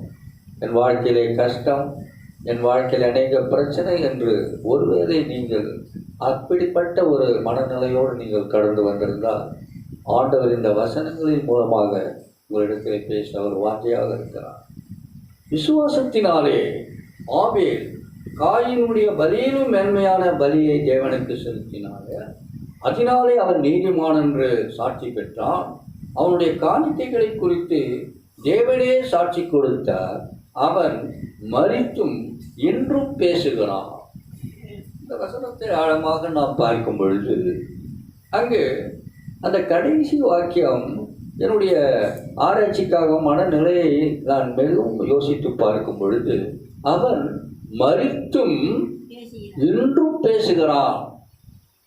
என் வாழ்க்கையிலே கஷ்டம், என் வாழ்க்கையில் அநேக பிரச்சனை என்று ஒருவேளை நீங்கள் அப்படிப்பட்ட ஒரு மனநிலையோடு நீங்கள் கடந்து வந்திருந்தால், ஆண்டவர் இந்த வசனங்களின் மூலமாக உங்களிடத்திலே பேச அவர் வாஞ்சையாக இருக்கிறார். விசுவாசத்தினாலே ஆபேல் காயினுடைய பலியிலும் மேன்மையான பலியை தேவனுக்கு செலுத்தினார். அதனாலே அவன் நீதிமான் என்று சாட்சி பெற்றான். அவனுடைய காணிக்கைகளை குறித்து தேவனே சாட்சி கொடுத்தார். அவன் மரித்தும் இன்றும் பேசுகிறான். இந்த வசனத்தை ஆழமாக நாம் பார்க்கும் பொழுது அங்கு அந்த கடைசி வாக்கியம் என்னுடைய ஆராய்ச்சிக்காக மனநிலையை நான் மிகவும் யோசித்து பார்க்கும் பொழுது, அவன் மரித்தும் இன்றும் பேசுகிறான்.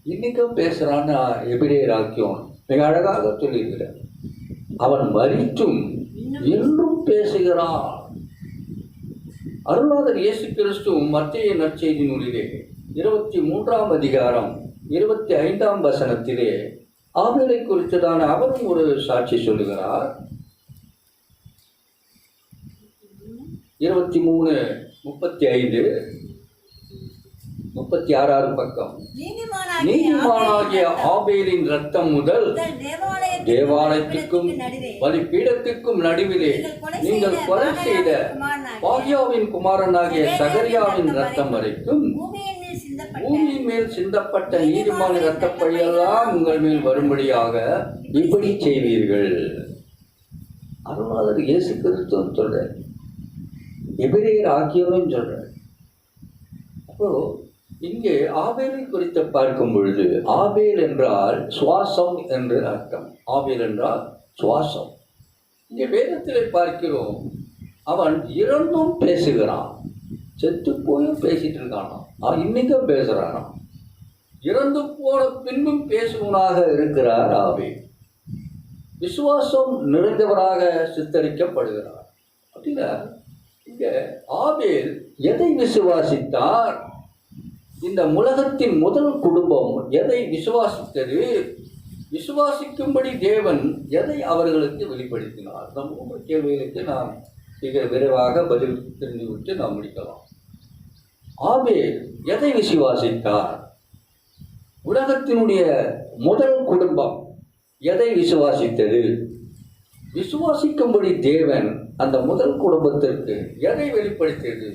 இன்னைக்கும் பேசுகிறான்னு எபிரேயர் வாக்கியம் மிக அழகாக சொல்லியிருக்கிறார். அவன் மரித்தும் இன்றும் பேசுகிறான். அருள்நாதர் இயேசு கிறிஸ்து மத்தேயு நற்செய்தி நூலிலே 23ஆம் அதிகாரம் 25ஆம் வசனத்திலே ஆபேலை குறித்துதான அவரும் ஒரு சாட்சி சொல்லுகிறார். 23:35 36 பக்கம். நீதிமானாகிய ஆபேலின் இரத்தம் முதல் தேவாலயத்துக்கும் பலிபீடத்துக்கும் நடுவிலே நீங்கள் கொலை செய்த பாகியாவின் குமாரனாகிய சகரியாவின் இரத்தம் வரைக்கும் பூமியின் மேல் சிந்தப்பட்ட நீதிமான இரத்தப்பழியெல்லாம் உங்கள் மேல் வரும்படியாக இப்படி செய்வீர்கள். அருளாளர் இயேசு கிறிஸ்துன்னு சொல்றார், எபிரேயர் ஆகியோரும் சொல்றார். அப்போ இங்கே ஆபேலை குறித்து பார்க்கும் பொழுது, ஆபேல் என்றால் சுவாசம் என்று அர்த்தம். ஆபேல் என்றால் சுவாசம். இங்கே வேதத்திலே பார்க்கிறோம், அவன் இறந்தும் பேசுகிறான், செத்து போயும் பேசிட்டு இருக்கானா, இன்னைக்கும் பேசுறானா. இறந்து போன பின்பும் பேசுவனாக இருக்கிறார் ஆபேல். விசுவாசம் நிறைந்தவராக சித்தரிக்கப்படுகிறார். அப்படின்னா இங்கே ஆபேல் எதை விசுவாசித்தார்? இந்த உலகத்தின் முதல் குடும்பம் எதை விசுவாசித்தது? விசுவாசிக்கும்படி தேவன் எதை அவர்களுக்கு வெளிப்படுத்தினார்? இந்த 3 கேள்விகளுக்கு நாம் மிக விரைவாக பதில் தெரிந்துவிட்டு நாம் முடிக்கலாம். ஆபேல் எதை விசுவாசித்தார்? உலகத்தினுடைய முதல் குடும்பம் எதை விசுவாசித்தது? விசுவாசிக்கும்படி தேவன் அந்த முதல் குடும்பத்திற்கு எதை வெளிப்படுத்தியது?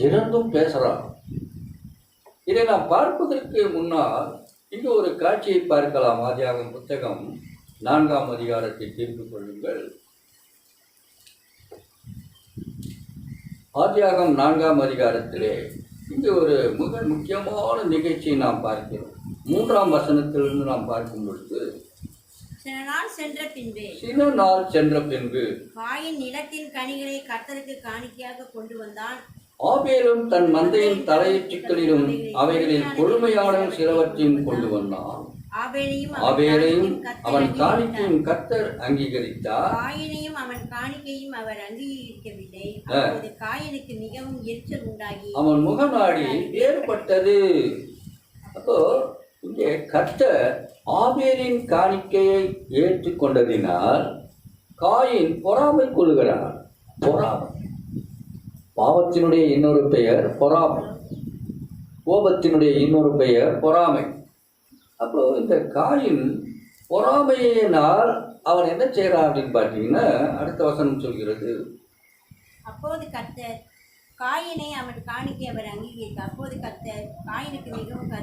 இறந்தும் பேசுறான். இதை நாம் பார்ப்பதற்கு முன்னால் இங்கு ஒரு காட்சியை பார்க்கலாம். ஆதியாகமம் புத்தகம் 4ஆம் அதிகாரத்தை தீர்த்து கொள்ளுங்கள். ஆதியாகமம் 4ஆம் அதிகாரத்திலே இங்கு ஒரு மிக முக்கியமான நிகழ்ச்சியை நாம் பார்க்கிறோம். 3ஆம் வசனத்திலிருந்து நாம் பார்க்கும் பொழுது, சில நாள் சென்ற பின்பு காயின் நிலத்தின் கனிகளை கர்த்தருக்கு காணிக்கையாக கொண்டு வந்தான். ஆபேலும் தன் மந்தையின் தலையீற்றுகளிலும் அவைகளில் கொழுமையான சிலவற்றையும் கொண்டு வந்தான். ஆபேலையும் அவன் காணிக்கையும் கர்த்தர் அங்கீகரித்தார். காயினையும் அவன் காணிக்கையும் அவர் அங்கீகரிக்கவில்லை. காயினுக்கு மிகவும் எரிச்சல் உண்டாகி அவன் முகநாடி வேறுபட்டது. அப்போ இங்கே கர்த்தர் ஆபேலின் காணிக்கையை ஏற்றுக்கொண்டதினால் காயின் பொறாமை கொள்கிறார். பொறாமை பாவத்தினுடைய இன்னொரு பெயர் பொறாமை, கோபத்தினுடைய இன்னொரு பெயர் பொறாமை. அப்போ இந்த காயின் பொறாமையினால் அவன் என்ன செய்யறான் அப்படின்னு பார்த்தீங்கன்னா, அடுத்த வசனம் சொல்கிறது, அப்போது கர்த்தர் காயினை அவன் காணிக்கை அவர் அங்கீகரித்தார். அப்போது கர்த்தர் காயினுக்கு மிகவும்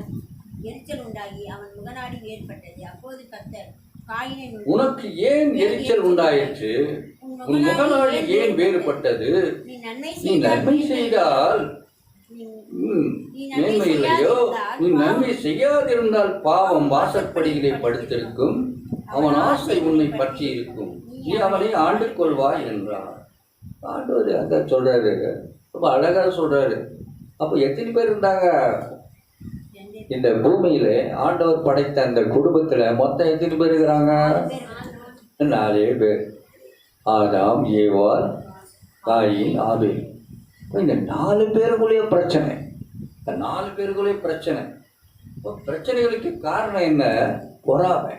எரிச்சல் உண்டாகி அவன் முகநாடி ஏற்பட்டது. அப்போது கர்த்தர் காயினை, உனக்கு ஏன் எரிச்சல் உண்டாயிற்று? உன் முகநாடி ஏன் வேறுபட்டது? நீ நன்மை செய்தால் மேன்மை இல்லையோ? நீ நன்மை செய்யாதிருந்தால் பாவம் வாசற்படியிலே படுத்திருக்கும், அவன் ஆசை உன்னை பற்றி இருக்கும், நீ அவனை ஆண்டு கொள்வாய் என்றார். ஆண்டவர் அத சொல்றாரு, ரொம்ப அழகா சொல்றாரு. அப்போ எத்தனை பேர் இருந்தாங்க இந்த பூமியில? ஆண்டவர் படைத்த அந்த குடும்பத்துல மொத்தம் எத்தனை பேர் இருக்கிறாங்க? 4 பேர். ஆதாம், ஏவாள், காயின், ஆபேல். இந்த 4 பேருக்குள்ளேயே பிரச்சனை. இந்த 4 பேருக்குள்ளேயே பிரச்சனை. பிரச்சனைகளுக்கு காரணம் என்ன? பொறாமை.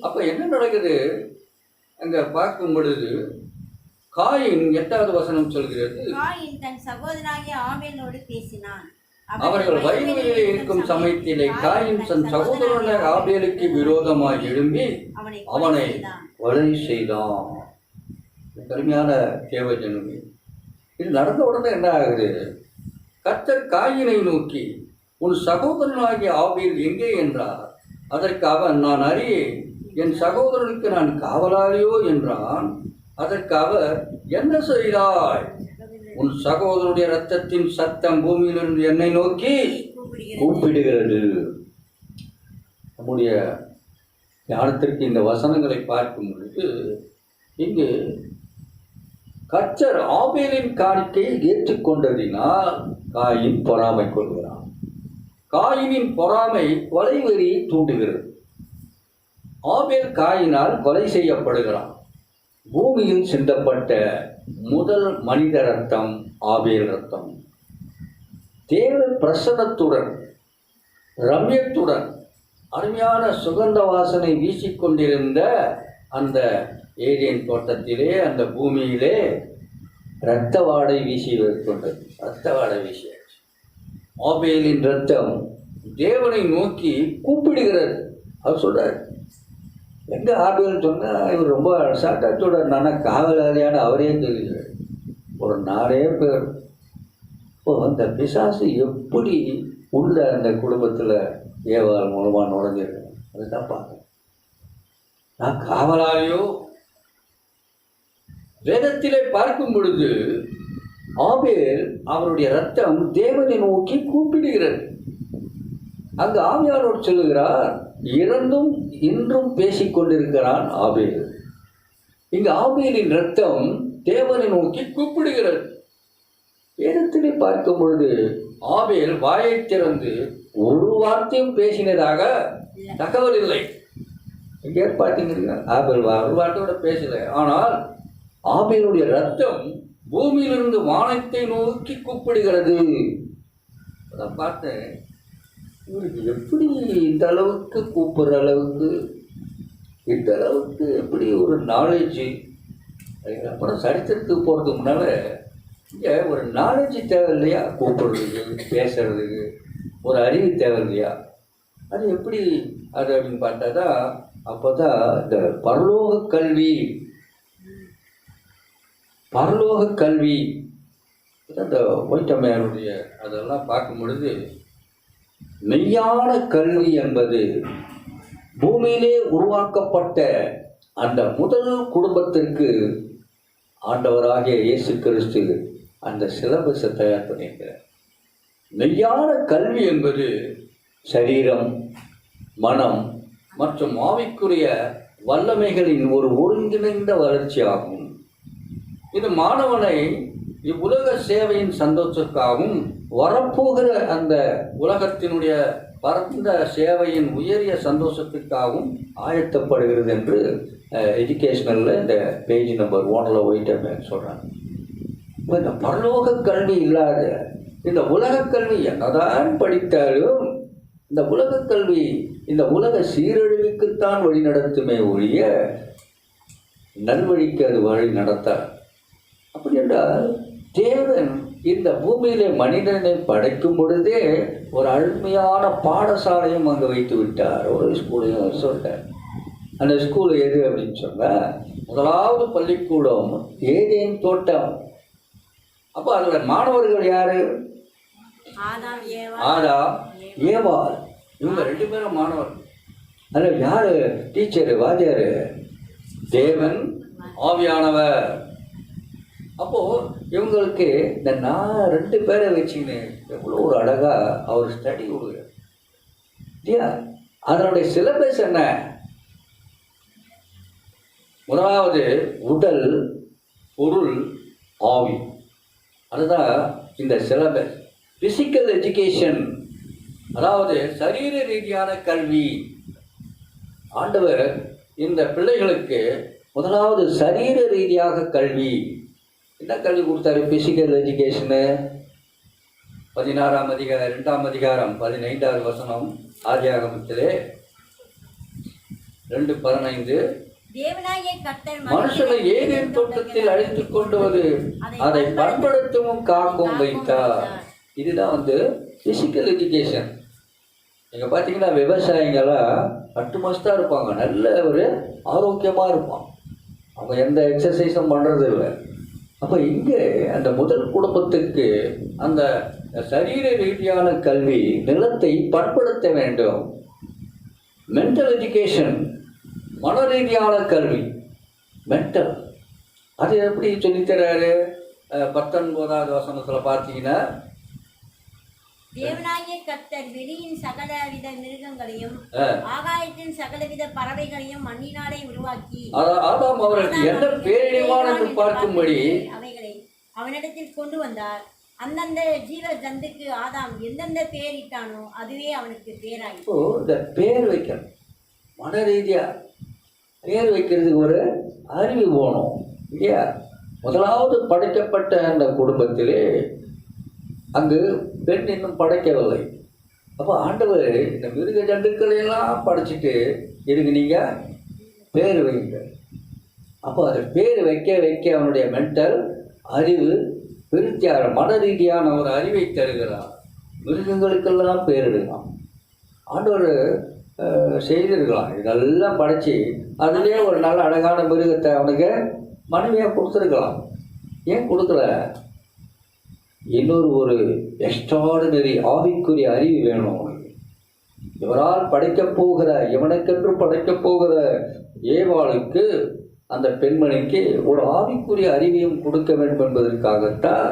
அப்ப என்ன நடக்குது அங்க பார்க்கும் பொழுது, காயின் 8வது வசனம் சொல்கிறது, காயின் தன் சகோதரனாகிய ஆபேலோடு பேசினான். அவர்கள் வயலிலே இருக்கும் சமயத்திலே காயின் தன் சகோதரனாகிய ஆபேலுக்கு விரோதமாக எழும்பி அவனை கொலை செய்தான். கடுமையான தேவஜனமே, இது நடந்த உடனே என்ன ஆகுது? கர்த்தர் காயினை நோக்கி, உன் சகோதரனாகிய ஆபேல் எங்கே என்றார். அதற்கு அவன், நான் அறியேன், என் சகோதரனுக்கு நான் காவலாளியோ என்றான். அதற்கு அவர், என்ன செய்தாய்? உன் சகோதரனுடைய இரத்தத்தின் சத்தம் பூமியிலிருந்து என்னை நோக்கி கூப்பிடுகிறது. நம்முடைய ஞானத்திற்கு இந்த வசனங்களை பார்க்கும் பொழுது, இங்கு கர்த்தர் ஆபேலின் காணிக்கையை ஏற்றுக்கொண்டதினால் காயின் பொறாமை கொள்கிறான். காயினின் பொறாமை கொலை வெறியை தூண்டுகிறது. ஆபேல் காயினால் கொலை செய்யப்படுகிறான். பூமியில் சிந்தப்பட்ட முதல் மனித ரத்தம் ஆபேல் ரத்தம். தேவ பிரசன்னத்துடன் ரம்யத்துடன் அருமையான சுகந்த வாசனை வீசிக்கொண்டிருந்த அந்த ஏதேன் தோட்டத்திலே, அந்த பூமியிலே இரத்த வாடை வீசி கொண்டது. இரத்த வாடை வீசியாச்சு. ஆபேலின் இரத்தம் தேவனை நோக்கி கூப்பிடுகிறது. அவர் சொல்றார், எங்கே ஆபேல்னு சொன்னால் இவர் ரொம்ப சாட்டாச்சோட நானா காவலாளியான அவரே தெரிகிறார். ஒரு 4 பேர். இப்போ அந்த பிசாசு எப்படி உள்ள அந்த குடும்பத்தில் ஏவாள் மூலமாக நுழைஞ்சிருக்கேன், அதுதான் பார்க்கணும். நான் காவலாளியோ? வேதத்திலே பார்க்கும் பொழுது ஆபேல் அவருடைய ரத்தம் தேவனை நோக்கி கூப்பிடுகிறது. அங்கு ஆவியானவர் சொல்லுகிறார், இறந்தும் இன்றும் பேசிக்கொண்டிருக்கிறான் ஆபேல். இங்கு ஆபேலின் ரத்தம் தேவனை நோக்கி கூப்பிடுகிறது. வேதத்திலே பார்க்கும் பொழுது ஆபேல் வாயை திறந்து ஒரு வார்த்தையும் பேசினதாக தகவல் இல்லை. எங்கே பார்த்தீங்கன்னா ஆபேல் ஒரு வார்த்தையோட பேசல. ஆனால் ஆபேலுடைய ரத்தம் பூமியிலிருந்து வானத்தை நோக்கி கூப்பிடுகிறது. அதான் பார்த்தேன், இவருக்கு எப்படி இந்த அளவுக்கு கூப்பிடுற அளவுக்கு, இந்த அளவுக்கு எப்படி ஒரு நாலேஜு. அப்புறம் சரித்திரத்துக்கு போகிறதுக்கு முன்னால் இங்கே ஒரு நாலேஜ் தேவை இல்லையா? கூப்பிடுறதுக்கு, பேசுறதுக்கு ஒரு அறிவு தேவை இல்லையா? அது எப்படி அது அப்படின்னு பார்த்தா தான், அப்போ தான் இந்த பரலோக கல்வி அந்த ஒயிட்டம்மையாருடைய அதெல்லாம் பார்க்கும் பொழுது, மெய்யான கல்வி என்பது பூமியிலே உருவாக்கப்பட்ட அந்த முதல் குடும்பத்திற்கு ஆண்டவராகிய இயேசு கிறிஸ்து அந்த சிலபஸை தயார் பண்ணியிருக்கிறார். மெய்யான கல்வி என்பது சரீரம், மனம் மற்றும் ஆவிக்குரிய வல்லமைகளின் ஒரு ஒருங்கிணைந்த வளர்ச்சி ஆகும். இது மாணவனை இவ்வுலக சேவையின் சந்தோஷத்துக்காகவும் வரப்போகிற அந்த உலகத்தினுடைய பரந்த சேவையின் உயரிய சந்தோஷத்துக்காகவும் ஆயத்தப்படுகிறது என்று எஜுகேஷனலில் இந்த பேஜ் நம்பர் 1 ஒயிட்டம்மையார் சொல்கிறாங்க. இப்போ இந்த பரலோக கல்வி இல்லாத இந்த உலக கல்வி என்னதான் படித்தாலும் இந்த உலக கல்வி இந்த உலக சீரழிவுக்குத்தான் வழி நடத்துமே ஒழிய நல்வழிக்கு அது வழி நடத்தார். அப்படி என்றால் தேவன் இந்த பூமியிலே மனிதனை படைக்கும் பொழுதே ஒரு அருமையான பாடசாலையும் அங்கே வைத்து விட்டார். ஒரு ஸ்கூலையும் சொல்லிட்டார். அந்த ஸ்கூல் எது அப்படின்னு சொன்னால், முதலாவது பள்ளிக்கூடம் ஏதேன் தோட்டம். அப்போ அதில் மாணவர்கள் யார்? ஆதாம், ஏவாள். இவங்க 2 பேரும் மாணவர். அதில் யார் டீச்சரு, வாத்தியார்? தேவன், ஆவியானவர். அப்போது இவங்களுக்கு இந்த 2 பேரை வச்சுக்கின்னு எவ்வளோ ஒரு அழகாக அவர் ஸ்டடி கொடுக்குறார் இல்லையா? அதனுடைய சிலபஸ் என்ன? முதலாவது உடல், பொருள், ஆவி. அதுதான் இந்த சிலபஸ். ஃபிசிக்கல் எஜுகேஷன், அதாவது சரீர ரீதியான கல்வி. ஆண்டவர் இந்த பிள்ளைகளுக்கு முதலாவது சரீர ரீதியாக கல்வி. என்ன கல்வி கொடுத்தாரு? Physical education. 16ஆம் அதிகாரம் 2ஆம் அதிகாரம் 15வது வசனம் ஆதியாகமத்திலே 2:15. மனுஷனை ஏதேன் தோட்டத்தில் அழைத்துக் கொண்டு வந்து அதை பண்படுத்தவும் காக்கவும் வைத்தார். இதுதான் ஃபிசிக்கல் எஜுகேஷன். நீங்கள் பார்த்தீங்கன்னா விவசாயிங்கெல்லாம் அட்டுமஸ்டாக இருப்பாங்க, நல்ல ஒரு ஆரோக்கியமாக இருப்பான், அவங்க எந்த எக்ஸசைஸும் பண்ணுறது இல்லை. அப்போ இங்கே அந்த முதல் குடும்பத்துக்கு அந்த சரீர ரீதியான கல்வி, நிலத்தை பண்படுத்த வேண்டும். மென்டல் எஜுகேஷன், மன ரீதியான கல்வி, மென்டல். அது எப்படி சொல்லித்தராரு? 19வது வசனத்தில் பார்த்தீங்கன்னா, தேவனாகிய கர்த்தர் வெளியின் சகலவித மிருகங்களையும் ஆகாயத்தின் சகலவித பறவைகளையும் மண்ணினாலே உருவாக்கி ஆதாம் அவருக்கு என்ன பேரிடமான என்று பார்க்கும்படி அவைகளை அவனிடத்தில் கொண்டு வந்தார். அந்தந்த ஜீவ ஜந்துக்கு ஆதாம் எந்தெந்த பேர் இட்டானோ அதுவே அவனுக்கு பேராகி. இந்த பேர் வைக்கணும், மன ரீதியா பேர் வைக்கிறதுக்கு ஒரு அறிவு போகணும் இல்லையா? முதலாவது படைக்கப்பட்ட அந்த குடும்பத்திலே அங்கு பெண் இன்னும் படைக்கவில்லை. அப்போ ஆண்டவர் இந்த மிருக ஜந்துக்களையெல்லாம் படைச்சிட்டு இதுக்கு நீங்கள் பேர் வைங்க. அப்போ அது பேர் வைக்க வைக்க அவனுடைய மென்டல் அறிவு விருத்தியாக மன ரீதியான ஒரு அறிவை தருகிறார். மிருகங்களுக்கெல்லாம் பேரிடலாம். ஆண்டவர் செய்திருக்கலாம். இதெல்லாம் படைச்சி அதுலேயே ஒரு நல்ல அழகான மிருகத்தை அவனுக்கு மனைவியாக கொடுத்துருக்கலாம். ஏன் கொடுக்கல? இன்னொரு ஒரு எக்ஸ்ட்ராடினரி ஆவிக்குரிய அறிவு வேணும் அவனுக்கு. இவரால் படைக்கப் போகிற, இவனுக்கென்று படைக்கப் போகிற ஏவாளுக்கு, அந்த பெண்மணிக்கு ஒரு ஆவிக்குரிய அறிவையும் கொடுக்க வேண்டும் என்பதற்காகத்தான்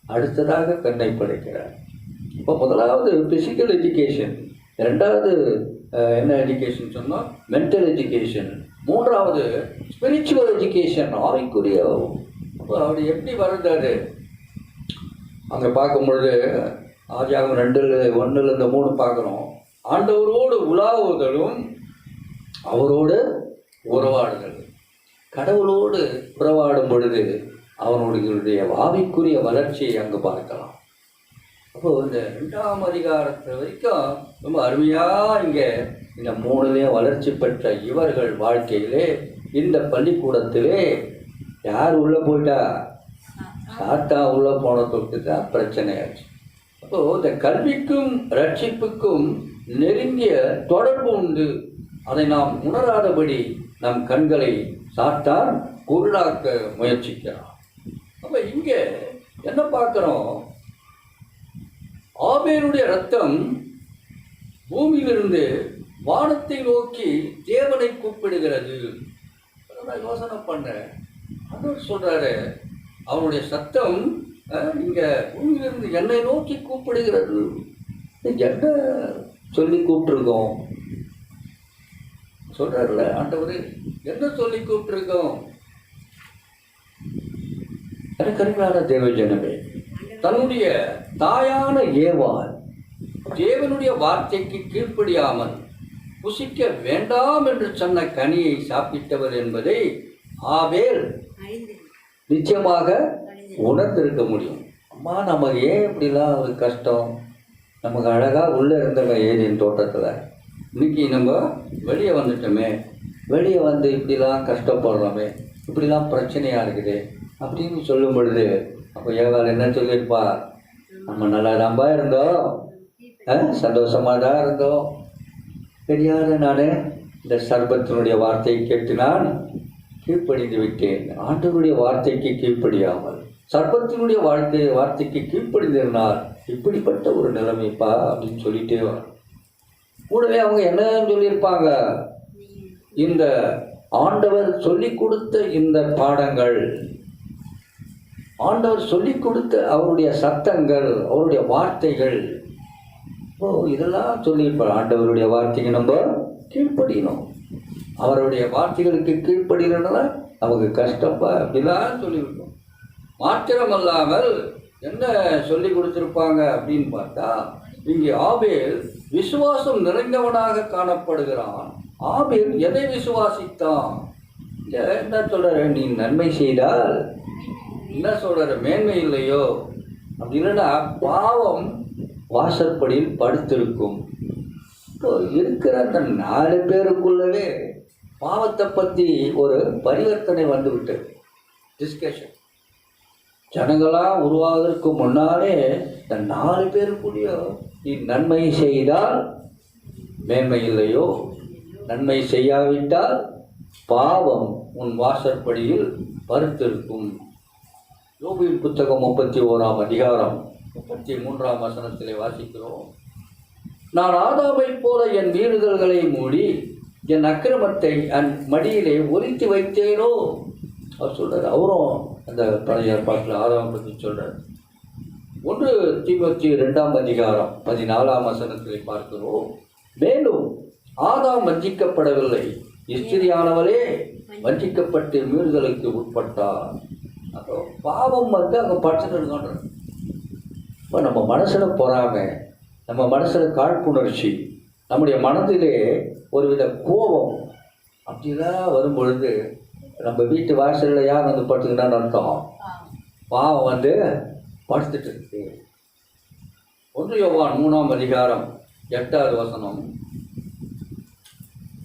அடுத்ததாக பெண்ணை படைக்கிறார். இப்போ முதலாவது ஃபிசிக்கல் எஜுகேஷன், ரெண்டாவது என்ன எஜுகேஷன் சொன்னால் மென்டல் எஜுகேஷன், மூன்றாவது ஸ்பிரிச்சுவல் எஜுகேஷன், ஆவிக்குரிய. அப்போ அவர் எப்படி வளர்ந்தாரு அங்கே பார்க்கும் பொழுது ஆதியாகமம் 2:1-3 பார்க்குறோம். ஆண்டவரோடு உலாவுதலும் அவரோடு உறவாடுதல். கடவுளோடு உறவாடும் பொழுது அவனுடைய ஆவிக்குரிய வளர்ச்சியை அங்கே பார்க்கலாம். அப்போது இந்த 2ஆம் அதிகாரத்தில் வரைக்கும் ரொம்ப அருமையாக இங்கே இந்த 3லேயும் வளர்ச்சி பெற்ற இவர்கள் வாழ்க்கையிலே, இந்த பள்ளிக்கூடத்திலே யார் உள்ளே போயிட்டா? சாத்தா உள்ளே போன தொட்டு தான் பிரச்சனையாச்சு. அப்போது இந்த கல்விக்கும் ரட்சிப்புக்கும் நெருங்கிய தொடர்பு உண்டு. அதை நாம் உணராதபடி நம் கண்களை சாத்தான் குருடாக்க முயற்சிக்கிறான். அப்போ இங்கே என்ன பார்க்குறோம்? ஆபேலுடைய ரத்தம் பூமியிலிருந்து வானத்தை நோக்கி தேவனை கூப்பிடுகிறது. நான் யோசனை பண்ணேன். ஆண்டவர் சொல்கிறாரு, அவனுடைய சத்தம் இங்கே பூமியிலிருந்து என்னை நோக்கி கூப்பிடுகிறது. என்ன சொல்லி கூப்பிட்டுருக்கோம் சொல்கிறார்ல ஆண்டவர், என்ன சொல்லி கூப்பிட்டுருக்கோம்? எனக்கு அருமையான தேவ ஜனமே, தன்னுடைய தாயான ஏவாள் தேவனுடைய வார்த்தைக்கு கீழ்ப்படியாமல் புசிக்க வேண்டாம் என்று சொன்ன கனியை சாப்பிட்டவர் என்பதை ஆபேல் நிச்சயமாக உணர்ந்திருக்க முடியும். அம்மா, நமக்கு ஏன் இப்படிலாம் ஒரு கஷ்டம்? நமக்கு அழகாக உள்ளே இருந்தவங்க ஏதேன் தோட்டத்தில், இன்னைக்கு நம்ம வெளியே வந்துட்டோமே, வெளியே வந்து இப்படிலாம் கஷ்டப்படுறோமே, இப்படிலாம் பிரச்சனையாக இருக்குது அப்படின்னு சொல்லும் பொழுது, அப்போ ஏவாள் என்ன சொல்லியிருப்பா? நம்ம நல்லா தான்பா இருந்தோம், சந்தோஷமாக தான் இருந்தோம். தெரியாது, நான் இந்த சர்பத்தினுடைய வார்த்தையை கேட்டு நான் கீழ்ப்படிந்து விட்டேன். ஆண்டவருடைய வார்த்தைக்கு கீழ்ப்படியாமல் சர்பத்தினுடைய வார்த்தைக்கு கீழ்ப்படிந்திருந்தால் இப்படிப்பட்ட ஒரு நிலைமைப்பா அப்படின்னு சொல்லிட்டே வர. கூடவே அவங்க என்ன சொல்லியிருப்பாங்க? இந்த ஆண்டவர் சொல்லி கொடுத்த இந்த பாடங்கள், ஆண்டவர் சொல்லி கொடுத்த அவருடைய சத்தங்கள், அவருடைய வார்த்தைகள், இதெல்லாம் சொல்லியிருப்பார். ஆண்டவருடைய வார்த்தைக்கு நம்ம கீழ்ப்படியணும். அவருடைய வார்த்தைகளுக்கு கீழ்ப்படினால நமக்கு கஷ்டப்பா அப்படிலாம் சொல்லிவிட்டோம். மாத்திரமல்லாமல் என்ன சொல்லி கொடுத்துருப்பாங்க அப்படின்னு பார்த்தா, இங்கே ஆபேல் விசுவாசம் நிறைந்தவனாக காணப்படுகிறான். ஆபேல் எதை விசுவாசித்தான்? என்ன சொல்கிற? நீ நன்மை செய்தால் என்ன சொல்கிற? மேன்மை இல்லையோ? அப்படி இல்லைன்னா பாவம் வாசற்படியில் படுத்திருக்கும். இப்போ இருக்கிற அந்த 4 பேருக்குள்ளவே பாவத்தை பற்றி ஒரு பரிவர்த்தனை வந்துவிட்டது. டிஸ்கஷன் ஜனங்களாக உருவாவதற்கு முன்னாலே இந்த 4 பேருக்குள்ளேயோ, நீ நன்மை செய்தால் மேன்மை இல்லையோ, நன்மை செய்யாவிட்டால் பாவம் உன் வாசற்படியில் படுத்திருக்கும். யோபுவின் புத்தகம் 31ஆம் அதிகாரம் 33ஆம் வசனத்திலே வாசிக்கிறோம். நான் ஆதாமைப் போல என் மீறுதல்களை மூடி என் அக்கிரமத்தை என் மடியிலே ஒலித்து வைத்தேனோ? அவர் சொல்கிறார். அவரும் அந்த பழைய ஏற்பாட்டில் ஆதாமை பற்றி சொல்கிறார். 1 தீமோத்தேயு 2ஆம் அதிகாரம் 14ஆம் வசனத்திலே பார்க்கிறோம். மேலும் ஆதாம் வஞ்சிக்கப்படவில்லை, ஸ்திரியானவளே வஞ்சிக்கப்பட்டு மீறுதலுக்கு உட்பட்டார். அப்போ பாவம் வந்து அங்கே படுத்துட்டு இருக்கின்றது. இப்போ நம்ம மனசில் பொறாமை, நம்ம மனசில் காழ்ப்புணர்ச்சி, நம்முடைய மனதிலே ஒருவித கோபம் அப்படிலாம் வரும் பொழுது நம்ம வீட்டு வாசலில் யார் வந்து படுத்துக்கிட்டான்னு அர்த்தம்? பாவம் வந்து படுத்துட்டு இருக்கு. 1 யோவான் 3ஆம் அதிகாரம் 8வது வசனம்.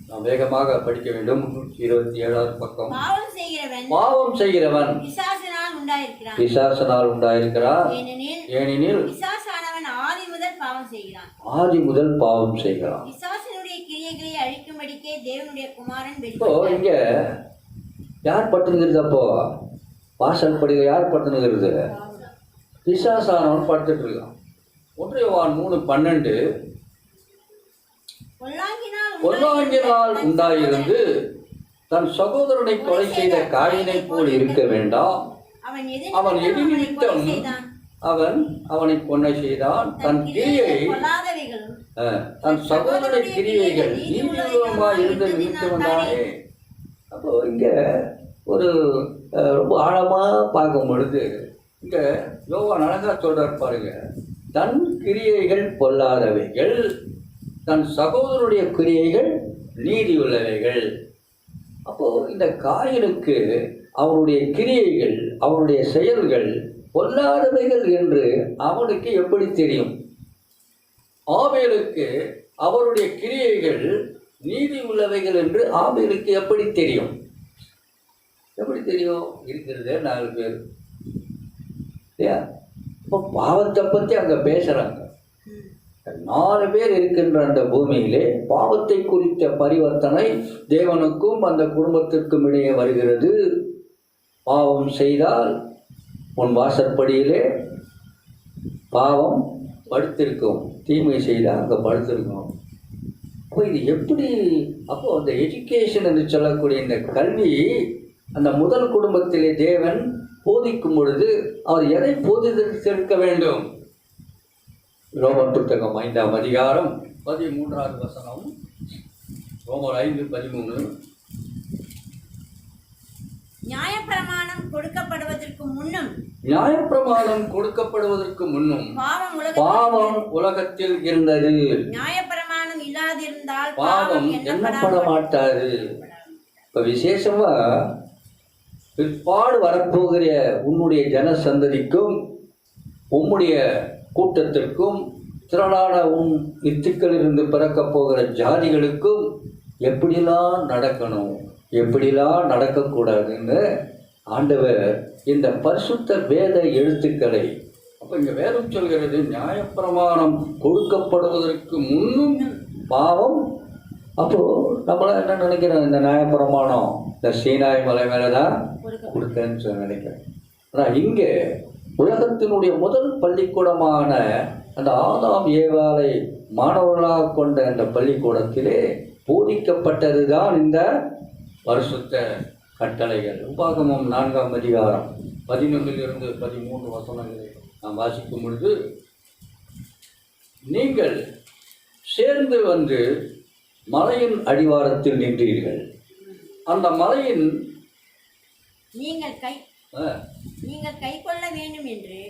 நாம் வேகமாக படிக்க வேண்டும். 127வது பக்கம். பாவம் செய்கிறவன் பிசாசினால் உண்டாயிருக்கிறான். ஏனெனில் பிசாசானவன் ஆதி முதல் பாவம் செய்கிறான். பிசாசினுடைய கிரியைகளை அழிக்கும்படிக்கே தேவனுடைய குமாரன் இப்போ இங்க யார் பட்டுனுங்கிறது? அப்போ வாசல் படிக்க யார் பட்டுனுங்கிறது? பிசாசானவன் படுத்துட்டு இருக்கான். 1 யோவான் 3:12 பொல்லாங்கினால் உண்டாயிருந்து தன் சகோதரனை கொலை செய்த காயினை போல் இருக்க வேண்டாம். அவன் எது நிமித்தம் அவனை கொலை செய்தான்? தன் கிரியை தன் சகோதர கிரியைகள் நீதியுள்ளமாய் இருந்த நிமித்தம் தானே. அப்போ இங்க ஒரு ரொம்ப ஆழமா பார்க்கும் பொழுது இங்க யோவான் அழகா சொல்றார் பாருங்க. தன் கிரியைகள் பொல்லாதவைகள், தன் சகோதரனுடைய கிரியைகள் நீதியுள்ளவைகள். அப்போ இந்த காயினுக்கு அவனுடைய கிரியைகள், அவனுடைய செயல்கள் பொல்லாதவைகள் என்று அவனுக்கு எப்படி தெரியும்? ஆபேலுக்கு அவருடைய கிரியைகள் நீதி உள்ளவைகள் என்று ஆபேலுக்கு எப்படி தெரியும்? எப்படி தெரியும்? இருக்கிறதே 4 பேர் இல்லையா? இப்போ பாவத்தை பற்றி அங்கே பேசுகிறாங்க. 4 பேர் இருக்கின்ற அந்த பூமியிலே பாவத்தை குறித்த பரிவர்த்தனை தேவனுக்கும் அந்த குடும்பத்திற்கும் இடையே வருகிறது. பாவம் செய்தால் உன் வாசற்படியிலே பாவம் படுத்திருக்கும், தீமை செய்தால் அங்கே படுத்திருக்கும். அப்போ இது எப்படி? அப்போது அந்த எஜுகேஷன் என்று சொல்லக்கூடிய இந்த கல்வி அந்த முதல் குடும்பத்திலே தேவன் போதிக்கும் பொழுது அவர் எதை போதித்திருக்க வேண்டும்? ரோமர் புத்தகம் 5ஆம் அதிகாரம் 13வது வசனம். ரோமர் 5:13. நியாயப்பிரமாணம் கொடுக்கப்படுவதற்கு முன்னும் பாவம் உலகத்தில் இருந்தது. நியாயப்பிரமாணம் இல்லாதிருந்தால் பாவம் எண்ணப்பட மாட்டாது. இப்போ விசேஷமா பிற்பாடு வரப்போகிற உன்னுடைய ஜனசந்ததிக்கும் உம்முடைய கூட்டத்திற்கும் திரளான உன் வித்துக்களிலிருந்து பிறக்கப் போகிற ஜாதிகளுக்கும் எப்படிலாம் நடக்கணும், எப்படிலாம் நடக்கக்கூடாதுன்னு ஆண்டவர் இந்த பரிசுத்த வேத எழுத்துக்களை, அப்போ இங்கே வேதம் சொல்கிறது நியாயப்பிரமாணம் கொடுக்கப்படுவதற்கு முன்னும் பாவம். அப்போது நம்மளாம் என்ன நினைக்கிறோம்? இந்த நியாயப்பிரமாணம் இந்த சீனாய் மலை மேலே தான் கொடுத்தேன்னு சொல்லி நினைக்கிறேன். ஆனால் இங்கே உலகத்தினுடைய முதல் பள்ளிக்கூடமான அந்த ஆதாம் ஏவாளை மாணவர்களாக கொண்ட அந்த பள்ளிக்கூடத்திலே போதிக்கப்பட்டது தான் இந்த பரிசுத்த கட்டளைகள். உபாகமம் 4ஆம் அதிகாரம் 11லிருந்து 13 வசனங்களை நாம் வாசிக்கும் பொழுது, நீங்கள் சேர்ந்து வந்து மலையின் அடிவாரத்தில் நின்றீர்கள். அந்த மலையின் நீங்கள் கை கொள்ள வேண்டும் என்று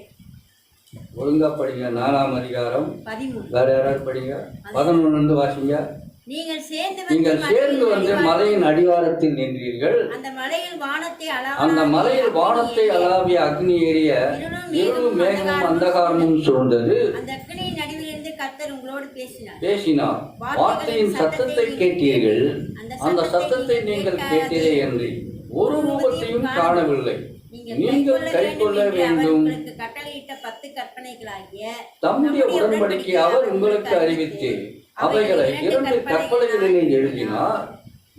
ஒழுங்கா படிங்க. 4ஆம் அதிகாரம் 13. வேற யாராவது படிங்க. 11 வாசிங்க. நீங்கள் சேர்ந்து வந்து மலையின் அடிவாரத்தில் நின்றீர்கள். அந்த மலையில் வானத்தை அளாவிய அக்னி ஏறிய இருளும் மேகமும் அந்தகாரமும் சூழ்ந்தது. அந்த அக்னியின் நடுவிலிருந்து கர்த்தர் உங்களோடு பேசினார். வார்த்தையின் சத்தத்தை கேட்டீர்கள். அந்த சத்தத்தை நீங்கள் கேட்டீரே என்று ஒரு ரூபத்தையும் காணவில்லை. நீங்கள் கை கொள்ள வேண்டும். கட்டளையிட்ட 10 கற்பனைகளாகிய தம்முடைய உடன்படிக்கை அவர் உங்களுக்கு அறிவித்து அவைகளை 2 கற்பனைகளிலே எழுதினார்.